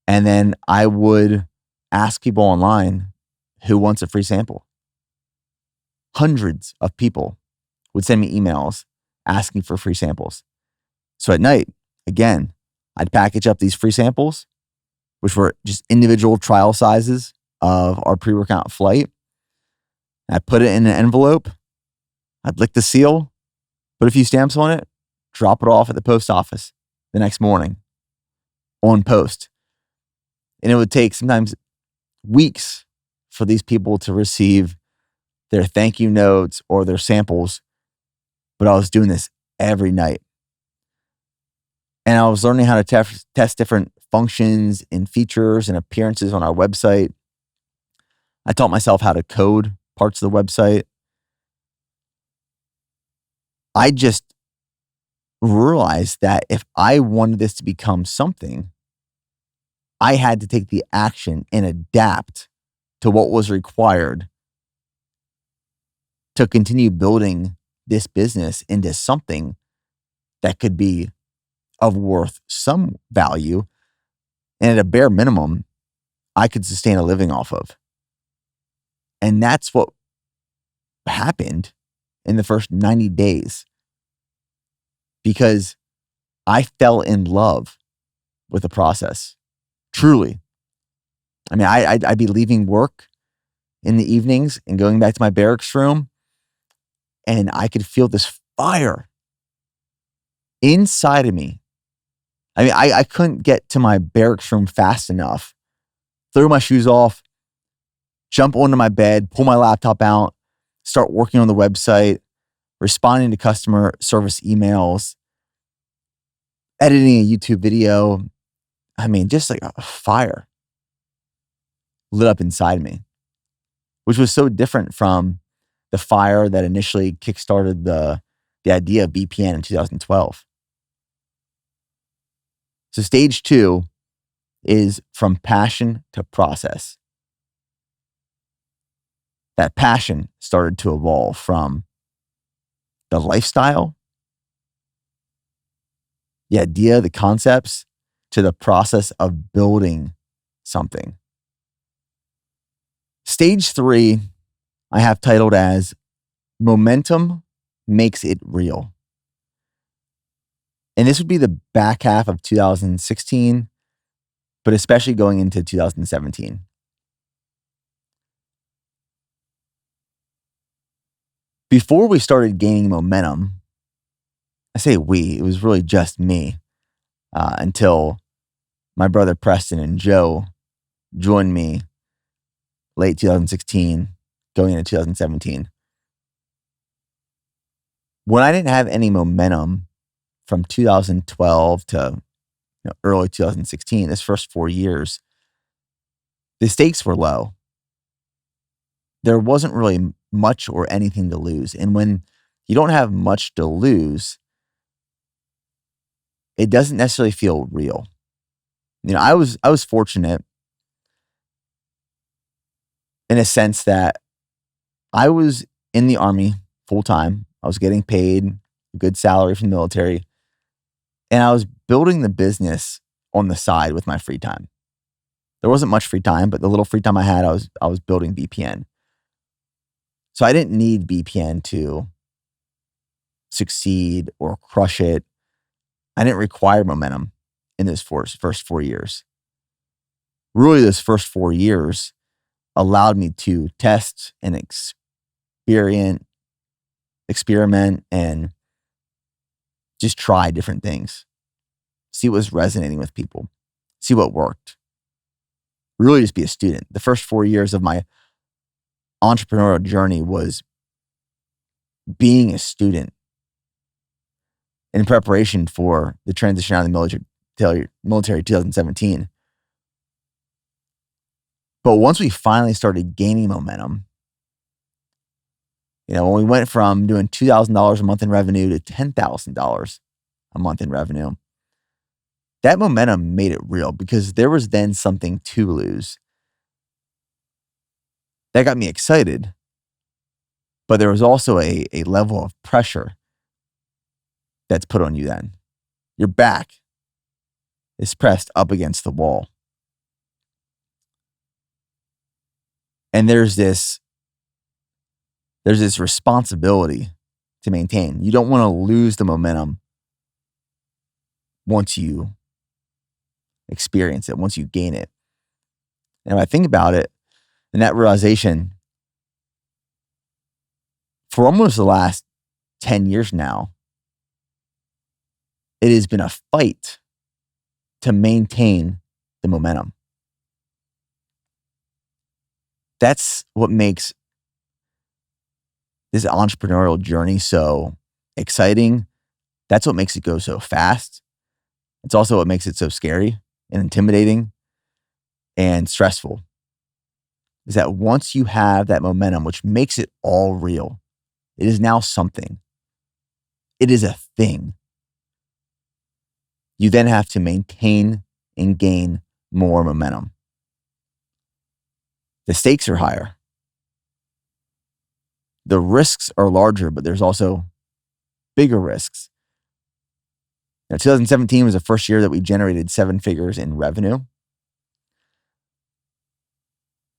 And then I would ask people online who wants a free sample. Hundreds of people would send me emails asking for free samples. So at night, again, I'd package up these free samples, which were just individual trial sizes of our pre-workout flight. I'd put it in an envelope. I'd lick the seal, put a few stamps on it, drop it off at the post office the next morning on post. And it would take sometimes weeks for these people to receive their thank you notes or their samples. But I was doing this every night. And I was learning how to test different functions and features and appearances on our website. I taught myself how to code parts of the website. I just realized that if I wanted this to become something, I had to take the action and adapt to what was required to continue building this business into something that could be of worth some value. And at a bare minimum, I could sustain a living off of. And that's what happened in the first 90 days, because I fell in love with the process. Truly. I mean, I'd be leaving work in the evenings and going back to my barracks room, and I could feel this fire inside of me. I mean, I couldn't get to my barracks room fast enough. Throw my shoes off, jump onto my bed, pull my laptop out, start working on the website, responding to customer service emails, editing a YouTube video. I mean, just like a fire lit up inside me, which was so different from the fire that initially kickstarted the idea of BPN in 2012. So stage 2 is from passion to process. That passion started to evolve from the lifestyle, the idea, the concepts, to the process of building something. Stage 3, I have titled as Momentum Makes It Real. And this would be the back half of 2016, but especially going into 2017. Before we started gaining momentum, I say we, it was really just me, until my brother Preston and Joe joined me late 2016, going into 2017. When I didn't have any momentum from 2012 to early 2016, this first 4 years, the stakes were low. There wasn't really much or anything to lose. And when you don't have much to lose, it doesn't necessarily feel real. I was fortunate in a sense that I was in the Army full time. I was getting paid a good salary from the military, and I was building the business on the side with my free time. There wasn't much free time, but the little free time I had, I was building BPN. So I didn't need BPN to succeed or crush it. I didn't require momentum in those first 4 years. Really, those first 4 years allowed me to test and experiment and just try different things. See what was resonating with people. See what worked. Really just be a student. The first 4 years of my entrepreneurial journey was being a student in preparation for the transition out of the military 2017. But once we finally started gaining momentum, when we went from doing $2,000 a month in revenue to $10,000 a month in revenue, that momentum made it real because there was then something to lose. That got me excited. But there was also a level of pressure that's put on you then. Your back is pressed up against the wall. And there's this responsibility to maintain. You don't want to lose the momentum once you experience it, once you gain it. And when I think about it, and that realization, for almost the last 10 years now, it has been a fight to maintain the momentum. That's what makes this entrepreneurial journey so exciting. That's what makes it go so fast. It's also what makes it so scary and intimidating and stressful. Is that once you have that momentum, which makes it all real, it is now something. It is a thing. You then have to maintain and gain more momentum. The stakes are higher. The risks are larger, but there's also bigger risks. Now, 2017 was the first year that we generated 7 figures in revenue.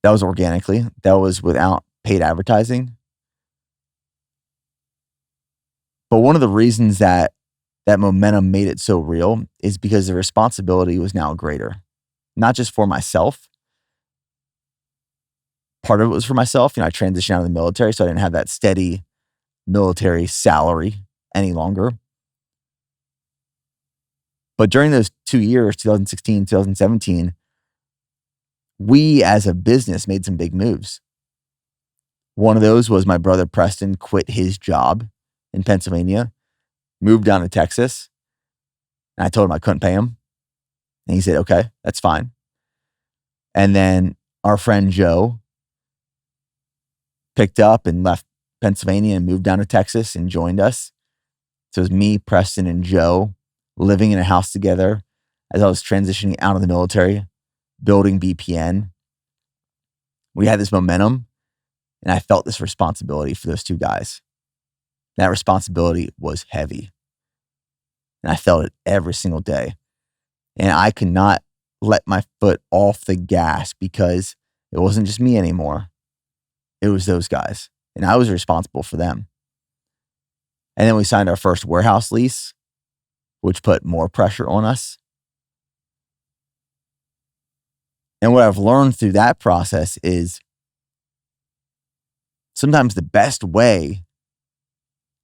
That was organically. That was without paid advertising. But one of the reasons that momentum made it so real is because the responsibility was now greater. Not just for myself. Part of it was for myself. I transitioned out of the military, so I didn't have that steady military salary any longer. But during those 2 years, 2016, 2017, we as a business made some big moves. One of those was my brother Preston quit his job in Pennsylvania, moved down to Texas. And I told him I couldn't pay him. And he said, okay, that's fine. And then our friend Joe picked up and left Pennsylvania and moved down to Texas and joined us. So it was me, Preston, and Joe living in a house together as I was transitioning out of the military, building BPN. We had this momentum, and I felt this responsibility for those 2 guys. That responsibility was heavy. And I felt it every single day. And I could not let my foot off the gas because it wasn't just me anymore. It was those guys. And I was responsible for them. And then we signed our first warehouse lease, which put more pressure on us. And what I've learned through that process is sometimes the best way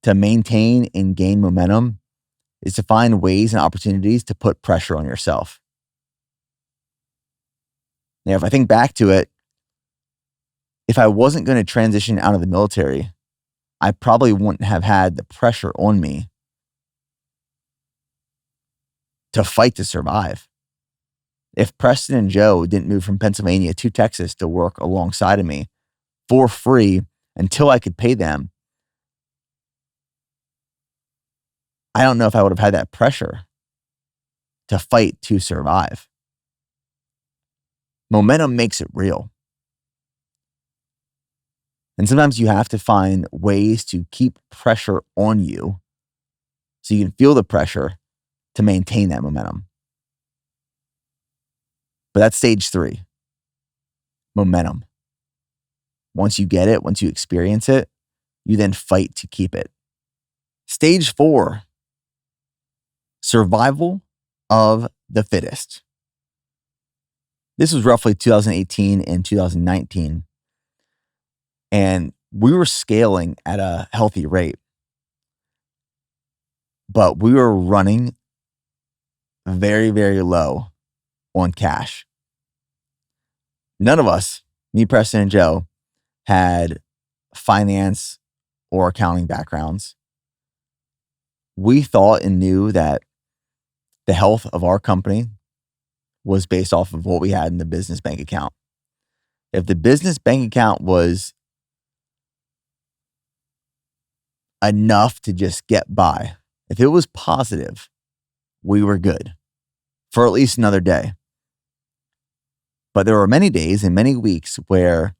to maintain and gain momentum is to find ways and opportunities to put pressure on yourself. Now, if I think back to it, if I wasn't going to transition out of the military, I probably wouldn't have had the pressure on me to fight to survive. If Preston and Joe didn't move from Pennsylvania to Texas to work alongside of me for free until I could pay them, I don't know if I would have had that pressure to fight to survive. Momentum makes it real. And sometimes you have to find ways to keep pressure on you so you can feel the pressure to maintain that momentum. But that's stage 3, momentum. Once you get it, once you experience it, you then fight to keep it. Stage 4, survival of the fittest. This was roughly 2018 and 2019. And we were scaling at a healthy rate. But we were running very, very low on cash. None of us, me, Preston, and Joe, had finance or accounting backgrounds. We thought and knew that the health of our company was based off of what we had in the business bank account. If the business bank account was enough to just get by, if it was positive, we were good for at least another day. But there were many days and many weeks where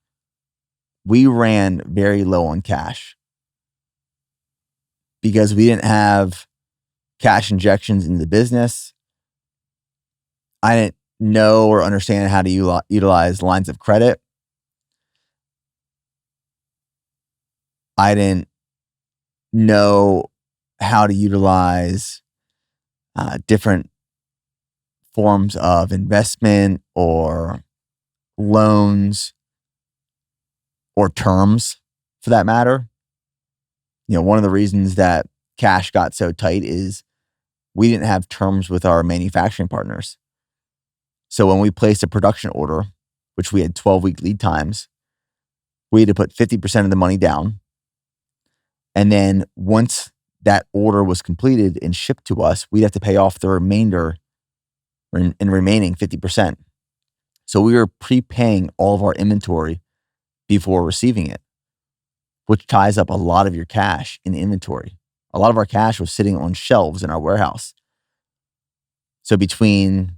we ran very low on cash because we didn't have cash injections into the business. I didn't know or understand how to utilize lines of credit. I didn't know how to utilize different forms of investment or loans or terms for that matter. One of the reasons that cash got so tight is we didn't have terms with our manufacturing partners. So when we placed a production order, which we had 12-week lead times, we had to put 50% of the money down. And then once that order was completed and shipped to us, we'd have to pay off the remainder and remaining 50%. So we were prepaying all of our inventory before receiving it, which ties up a lot of your cash in inventory. A lot of our cash was sitting on shelves in our warehouse. So between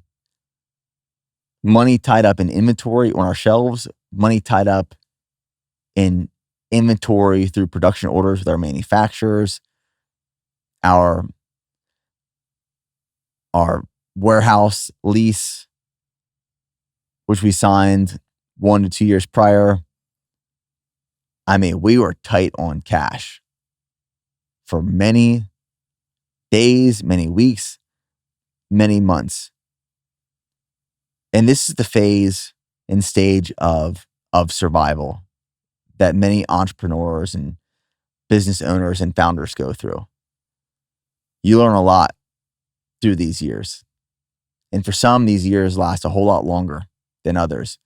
money tied up in inventory on our shelves, money tied up in inventory through production orders with our manufacturers, our warehouse lease, which we signed 1 to 2 years prior. I mean, we were tight on cash for many days, many weeks, many months. And this is the phase and stage of survival that many entrepreneurs and business owners and founders go through. You learn a lot through these years. And for some, these years last a whole lot longer than others.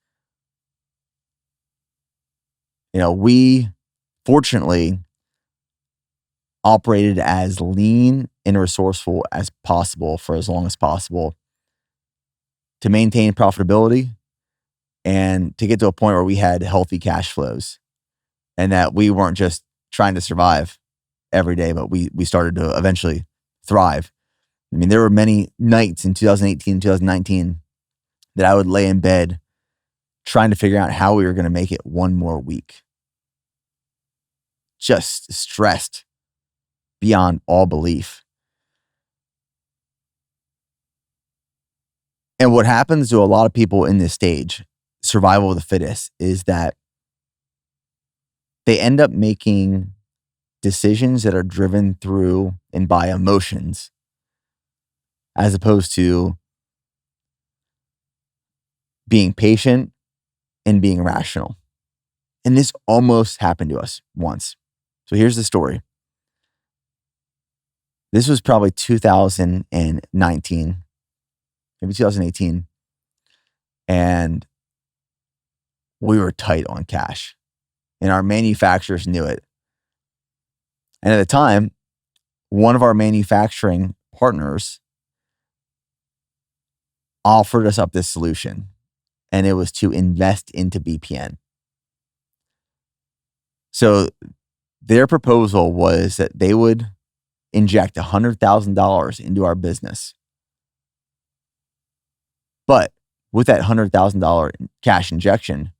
We fortunately operated as lean and resourceful as possible for as long as possible to maintain profitability and to get to a point where we had healthy cash flows and that we weren't just trying to survive every day, but we started to eventually thrive. I mean, there were many nights in 2018, 2019 that I would lay in bed trying to figure out how we were going to make it one more week. Just stressed beyond all belief. And what happens to a lot of people in this stage, survival of the fittest, is that they end up making decisions that are driven through and by emotions as opposed to being patient and being rational. And this almost happened to us once. So here's the story. This was probably 2019, maybe 2018. And we were tight on cash. And our manufacturers knew it. And at the time, one of our manufacturing partners offered us up this solution. And it was to invest into BPN. So their proposal was that they would inject $100,000 into our business. But with that $100,000 cash injection,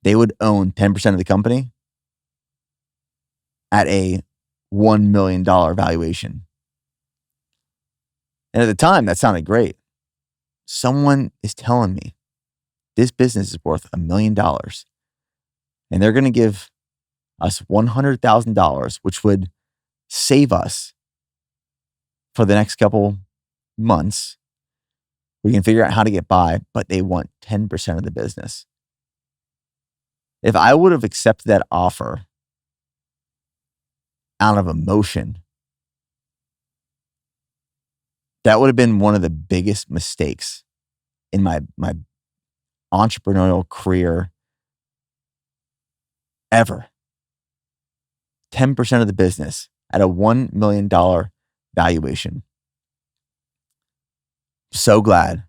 they would own 10% of the company at a $1 million valuation. And at the time, that sounded great. Someone is telling me this business is worth $1 million. And they're going to give us $100,000, which would save us for the next couple months. We can figure out how to get by, but they want 10% of the business. If I would have accepted that offer out of emotion, that would have been one of the biggest mistakes in my entrepreneurial career ever. 10% of the business at a $1 million valuation. So glad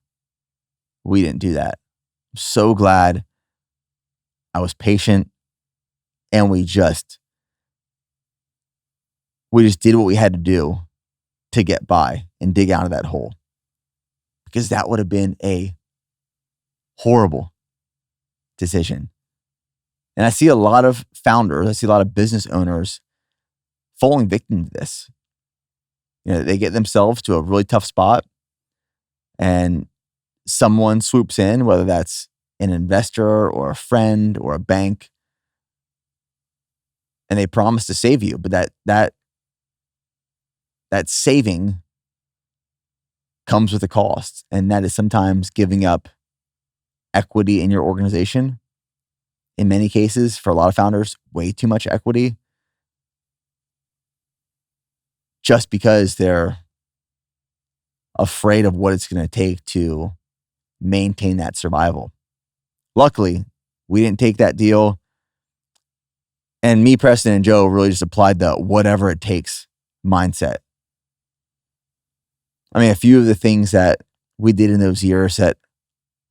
we didn't do that. So glad I was patient and we just did what we had to do to get by and dig out of that hole. Because that would have been a horrible decision. And I see a lot of founders, I see a lot of business owners falling victim to this. They get themselves to a really tough spot and someone swoops in, whether that's an investor or a friend or a bank, and they promise to save you. But that saving comes with a cost, and that is sometimes giving up equity in your organization. In many cases, for a lot of founders, way too much equity, just because they're afraid of what it's going to take to maintain that survival. Luckily, we didn't take that deal. And me, Preston, and Joe really just applied the whatever it takes mindset. I mean, a few of the things that we did in those years that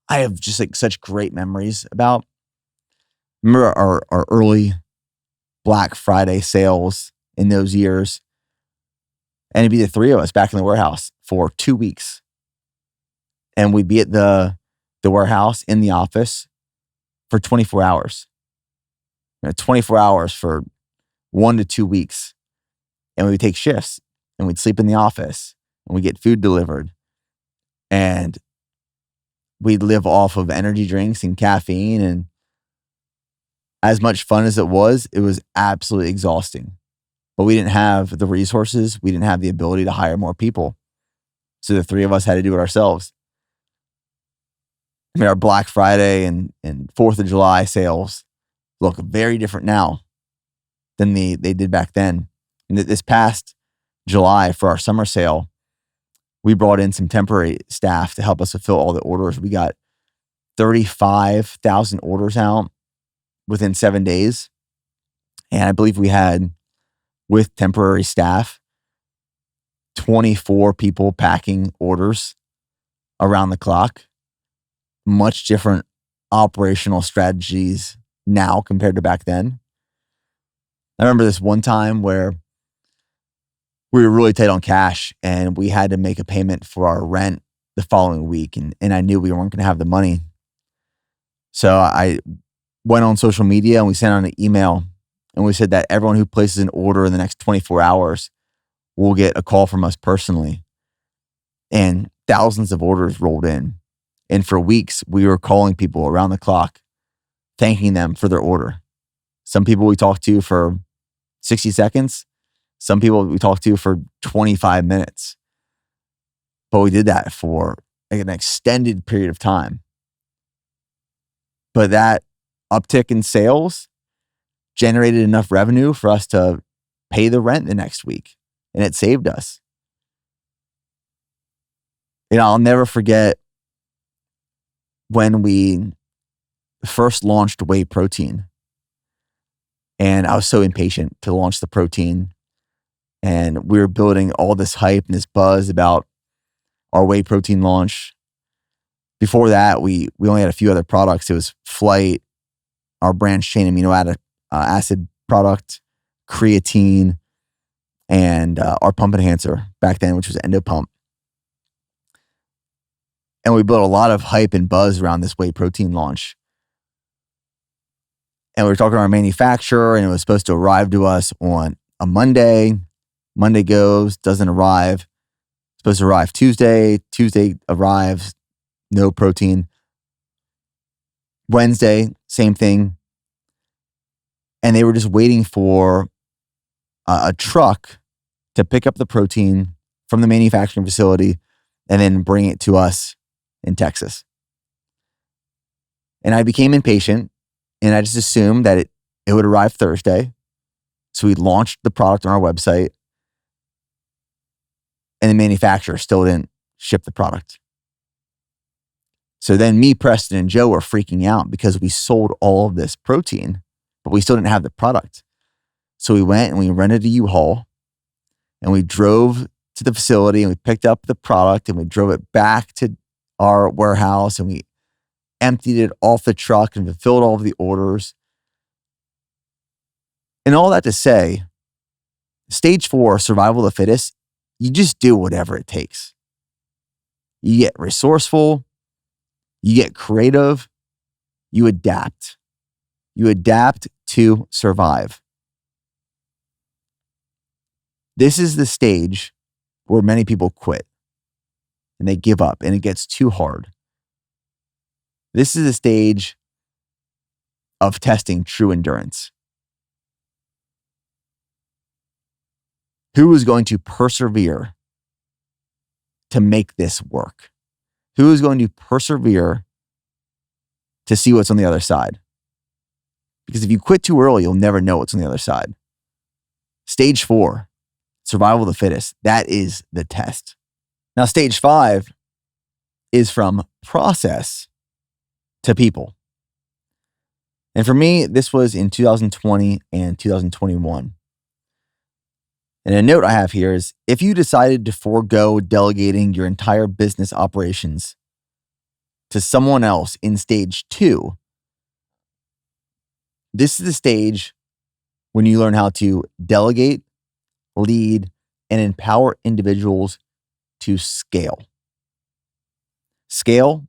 I have just like such great memories about. Remember our early Black Friday sales in those years? And it'd be the three of us back in the warehouse for 2 weeks. And we'd be at the warehouse in the office for 24 hours. 24 hours for 1 to 2 weeks. And we would take shifts and we'd sleep in the office and we'd get food delivered. And we'd live off of energy drinks and caffeine. And as much fun as it was absolutely exhausting. But we didn't have the resources. We didn't have the ability to hire more people. So the three of us had to do it ourselves. I mean, our Black Friday and 4th of July sales look very different now than they did back then. And this past July for our summer sale, we brought in some temporary staff to help us fulfill all the orders. We got 35,000 orders out within 7 days. And I believe we had, with temporary staff, 24 people packing orders around the clock. Much different operational strategies now compared to back then. I remember this one time where we were really tight on cash and we had to make a payment for our rent the following week. And I knew we weren't going to have the money. So I went on social media and we sent out an email and we said that everyone who places an order in the next 24 hours will get a call from us personally. And thousands of orders rolled in. And for weeks, we were calling people around the clock, thanking them for their order. Some people we talked to for 60 seconds. Some people we talked to for 25 minutes. But we did that for like an extended period of time. But that uptick in sales generated enough revenue for us to pay the rent the next week. And it saved us. I'll never forget when we first launched whey protein. And I was so impatient to launch the protein. And we were building all this hype and this buzz about our whey protein launch. Before that, we only had a few other products. It was Flight, our branched chain amino acid product, creatine, and our pump enhancer back then, which was Endopump. And we built a lot of hype and buzz around this whey protein launch. And we were talking to our manufacturer, and it was supposed to arrive to us on a Monday. Monday goes, doesn't arrive. Supposed to arrive Tuesday. Tuesday arrives, no protein. Wednesday, same thing. And they were just waiting for a truck to pick up the protein from the manufacturing facility and then bring it to us in Texas. And I became impatient and I just assumed that it would arrive Thursday. So we launched the product on our website and the manufacturer still didn't ship the product. So then me, Preston, and Joe were freaking out because we sold all of this protein, but we still didn't have the product. So we went and we rented a U-Haul and we drove to the facility and we picked up the product and we drove it back to our warehouse and we emptied it off the truck and fulfilled all of the orders. And all that to say, stage 4, survival of the fittest, you just do whatever it takes. You get resourceful, you get creative, you adapt. You adapt to survive. This is the stage where many people quit and they give up and it gets too hard. This is the stage of testing true endurance. Who is going to persevere to make this work? Who is going to persevere to see what's on the other side? Because if you quit too early, you'll never know what's on the other side. Stage 4, survival of the fittest. That is the test. Now, stage 5 is from process to people. And for me, this was in 2020 and 2021. And a note I have here is if you decided to forego delegating your entire business operations to someone else in stage 2, this is the stage when you learn how to delegate, lead, and empower individuals to scale. Scale,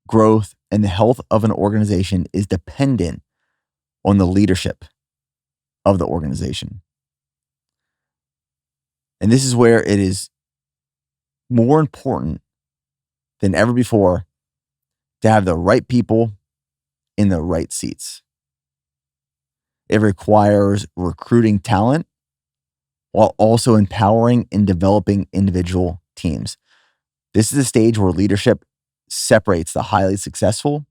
growth, and the health of an organization is dependent on the leadership of the organization. And this is where it is more important than ever before to have the right people in the right seats. It requires recruiting talent while also empowering and developing individual teams. This is the stage where leadership separates the highly successful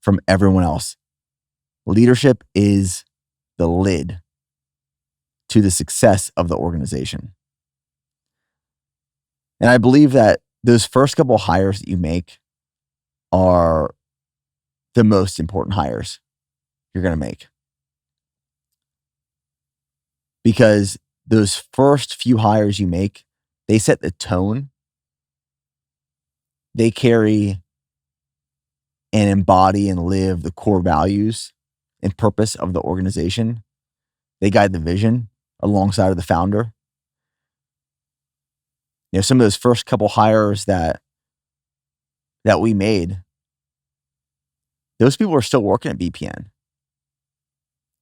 from everyone else. Leadership is the lid to the success of the organization. And I believe that those first couple hires that you make are the most important hires you're going to make. Because those first few hires you make, they set the tone. They carry and embody and live the core values and purpose of the organization. They guide the vision alongside of the founder. You know, some of those first couple hires that we made, those people are still working at BPN.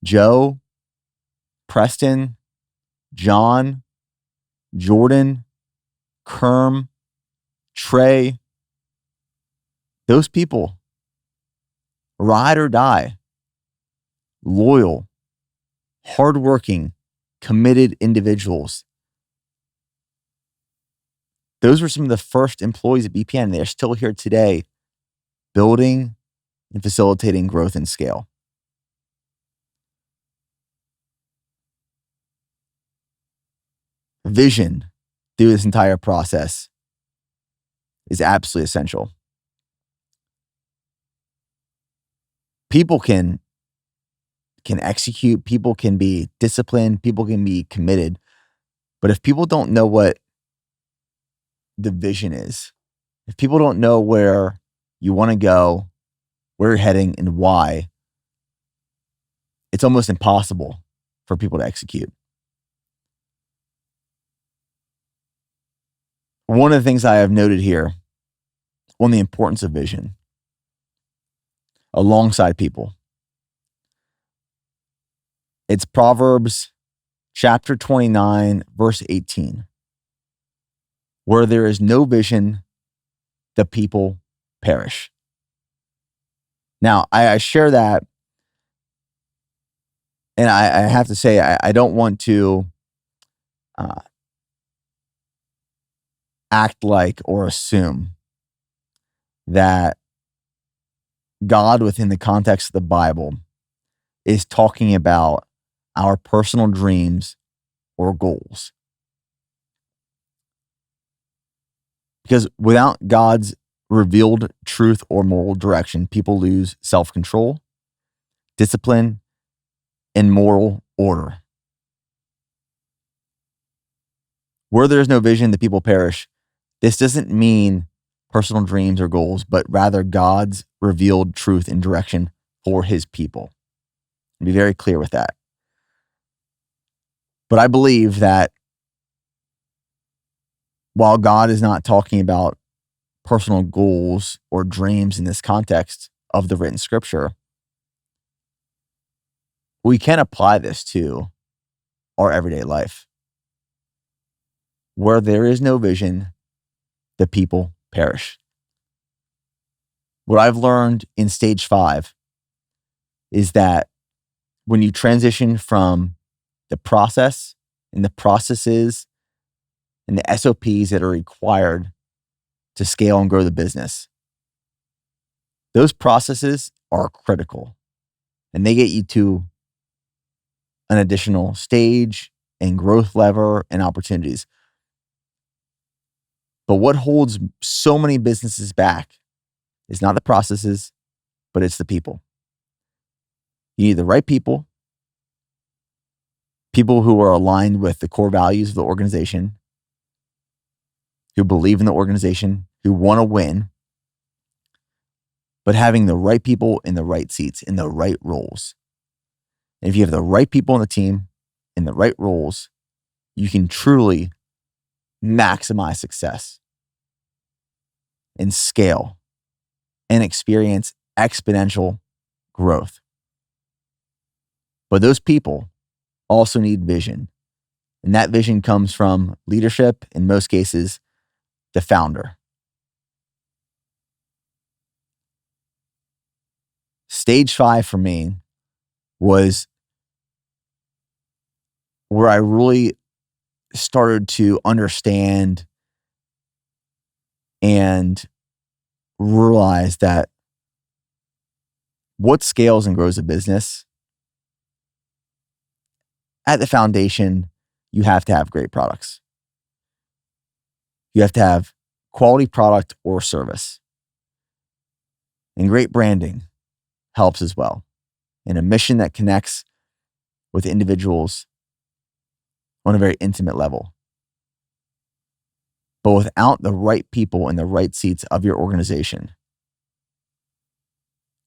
Joe, Preston, John, Jordan, Kerm, Trey, those people, ride or die, loyal, hardworking, committed individuals. Those were some of the first employees at BPN. They're still here today, building and facilitating growth and scale. Vision through this entire process is absolutely essential. People can execute, people can be disciplined, people can be committed. But if people don't know what the vision is, if people don't know where you want to go, where you're heading, and why, it's almost impossible for people to execute. One of the things I have noted here on the importance of vision alongside people, it's Proverbs chapter 29, verse 18. Where there is no vision, the people perish. Now, I share that, and I have to say, I don't want to act like or assume that God, within the context of the Bible, is talking about our personal dreams or goals. Because without God's revealed truth or moral direction, people lose self-control, discipline, and moral order. Where there's no vision, the people perish. This doesn't mean personal dreams or goals, but rather God's revealed truth and direction for his people. Be very clear with that. But I believe that while God is not talking about personal goals or dreams in this context of the written scripture, we can apply this to our everyday life. Where there is no vision, the people perish. What I've learned in stage 5 is that when you transition from the process and the processes and the SOPs that are required to scale and grow the business, those processes are critical and they get you to an additional stage and growth lever and opportunities. But what holds so many businesses back is not the processes, but it's the people. You need the right people who are aligned with the core values of the organization, who believe in the organization, who want to win, but having the right people in the right seats, in the right roles. And if you have the right people on the team in the right roles, you can truly maximize success and scale and experience exponential growth. But those people also need vision. And that vision comes from leadership, in most cases, the founder. Stage 5 for me was where I really started to understand and realize that what scales and grows a business, at the foundation, you have to have great products. You have to have quality product or service. And great branding helps as well. And a mission that connects with individuals on a very intimate level. But without the right people in the right seats of your organization,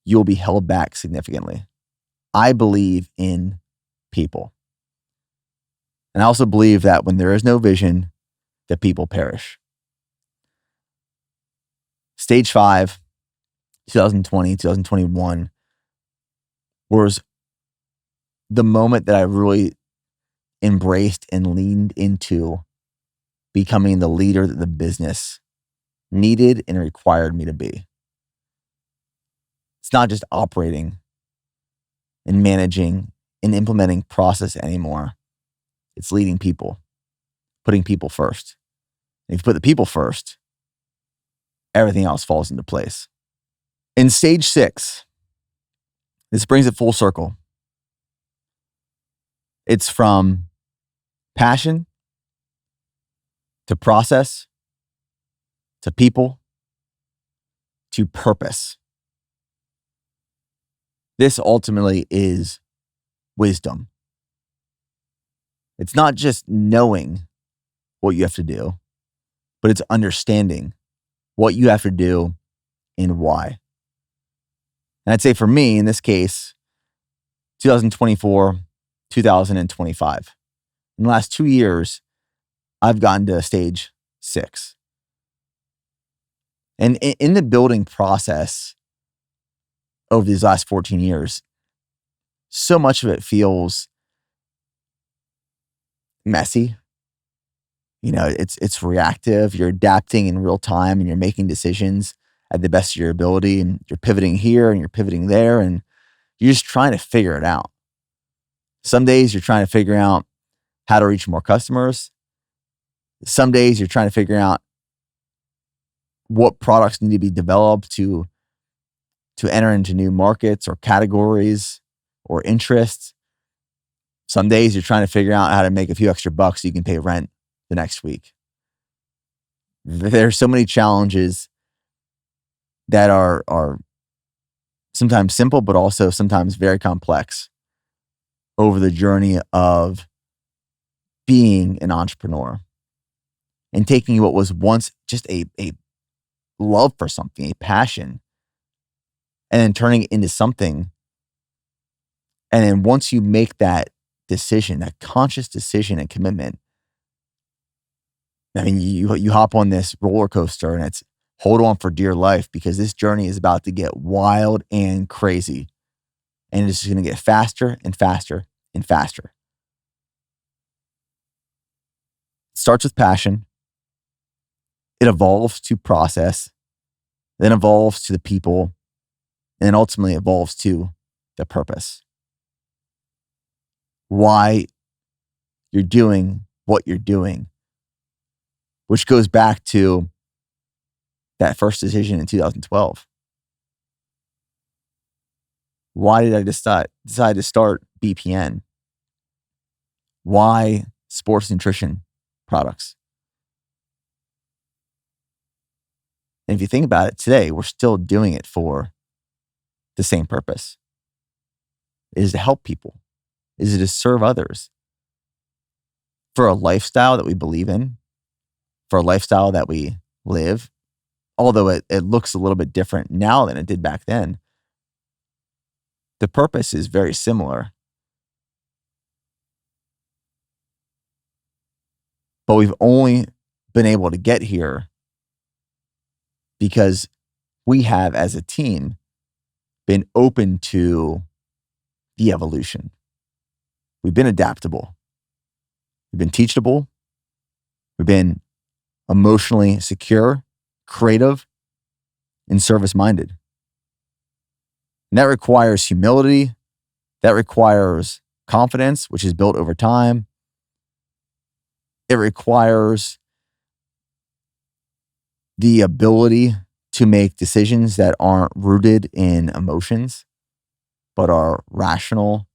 you'll be held back significantly. I believe in people. And I also believe that when there is no vision, the people perish. Stage 5, 2020, 2021 was the moment that I really embraced and leaned into becoming the leader that the business needed and required me to be. It's not just operating and managing and implementing process anymore. It's leading people, putting people first. And if you put the people first, everything else falls into place. In stage 6, this brings it full circle. It's from passion to process to people to purpose. This ultimately is wisdom. It's not just knowing what you have to do, but it's understanding what you have to do and why. And I'd say for me, in this case, 2024, 2025. In the last 2 years, I've gotten to stage 6. And in the building process over these last 14 years, so much of it feels messy. You know, it's reactive. You're adapting in real time and you're making decisions at the best of your ability, and you're pivoting here and you're pivoting there, and you're just trying to figure it out. Some days you're trying to figure out how to reach more customers. Some days you're trying to figure out what products need to be developed to enter into new markets or categories or interests. Some days you're trying to figure out how to make a few extra bucks so you can pay rent the next week. There's so many challenges that are sometimes simple, but also sometimes very complex over the journey of being an entrepreneur and taking what was once just a love for something, a passion, and then turning it into something. And then once you make that decision, that conscious decision and commitment, I mean, you hop on this roller coaster and it's hold on for dear life, because this journey is about to get wild and crazy. And it's just going to get faster and faster and faster. It starts with passion. It evolves to process, then evolves to the people, and then ultimately evolves to the purpose. Why you're doing what you're doing, which goes back to that first decision in 2012. Why did I decide to start BPN? Why sports nutrition products? And if you think about it today, we're still doing it for the same purpose. It is to help people. It is to serve others for a lifestyle that we believe in, for a lifestyle that we live. Although it looks a little bit different now than it did back then, the purpose is very similar. But we've only been able to get here because we have, as a team, been open to the evolution. We've been adaptable. We've been teachable. We've been emotionally secure, creative, and service-minded. And that requires humility. That requires confidence, which is built over time. It requires the ability to make decisions that aren't rooted in emotions, but are rational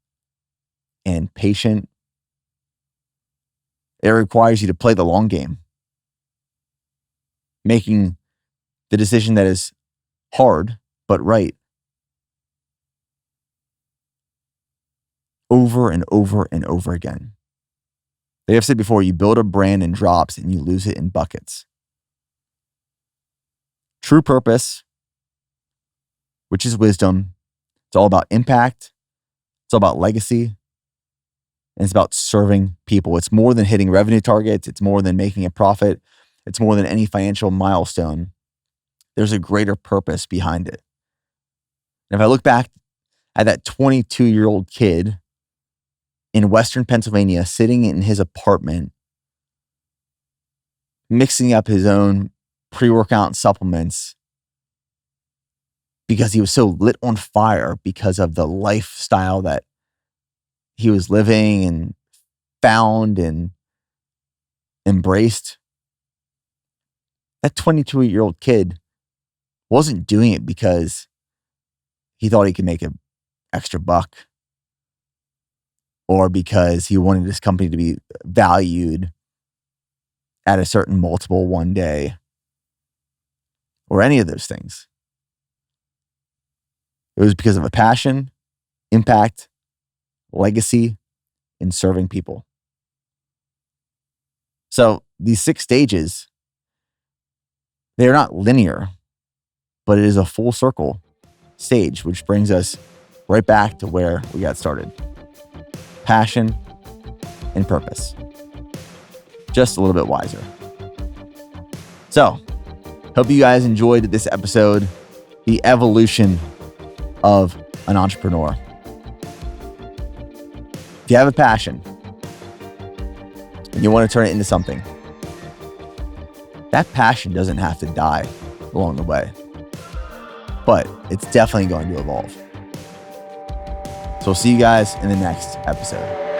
and patient. It requires you to play the long game, making the decision that is hard but right over and over and over again. They have said before, you build a brand in drops and you lose it in buckets. True purpose, which is wisdom, it's all about impact. It's all about legacy. And it's about serving people. It's more than hitting revenue targets. It's more than making a profit. It's more than any financial milestone. There's a greater purpose behind it. And if I look back at that 22-year-old kid in Western Pennsylvania, sitting in his apartment, mixing up his own pre-workout supplements because he was so lit on fire because of the lifestyle that he was living and found and embraced. That 22-year-old kid wasn't doing it because he thought he could make an extra buck or because he wanted his company to be valued at a certain multiple one day or any of those things. It was because of a passion, impact, legacy, and serving people. So these 6 stages, they are not linear, but it is a full circle stage, which brings us right back to where we got started. Passion and purpose. Just a little bit wiser. So, hope you guys enjoyed this episode, the evolution of an entrepreneur. If you have a passion and you want to turn it into something, that passion doesn't have to die along the way, but it's definitely going to evolve. So we'll see you guys in the next episode.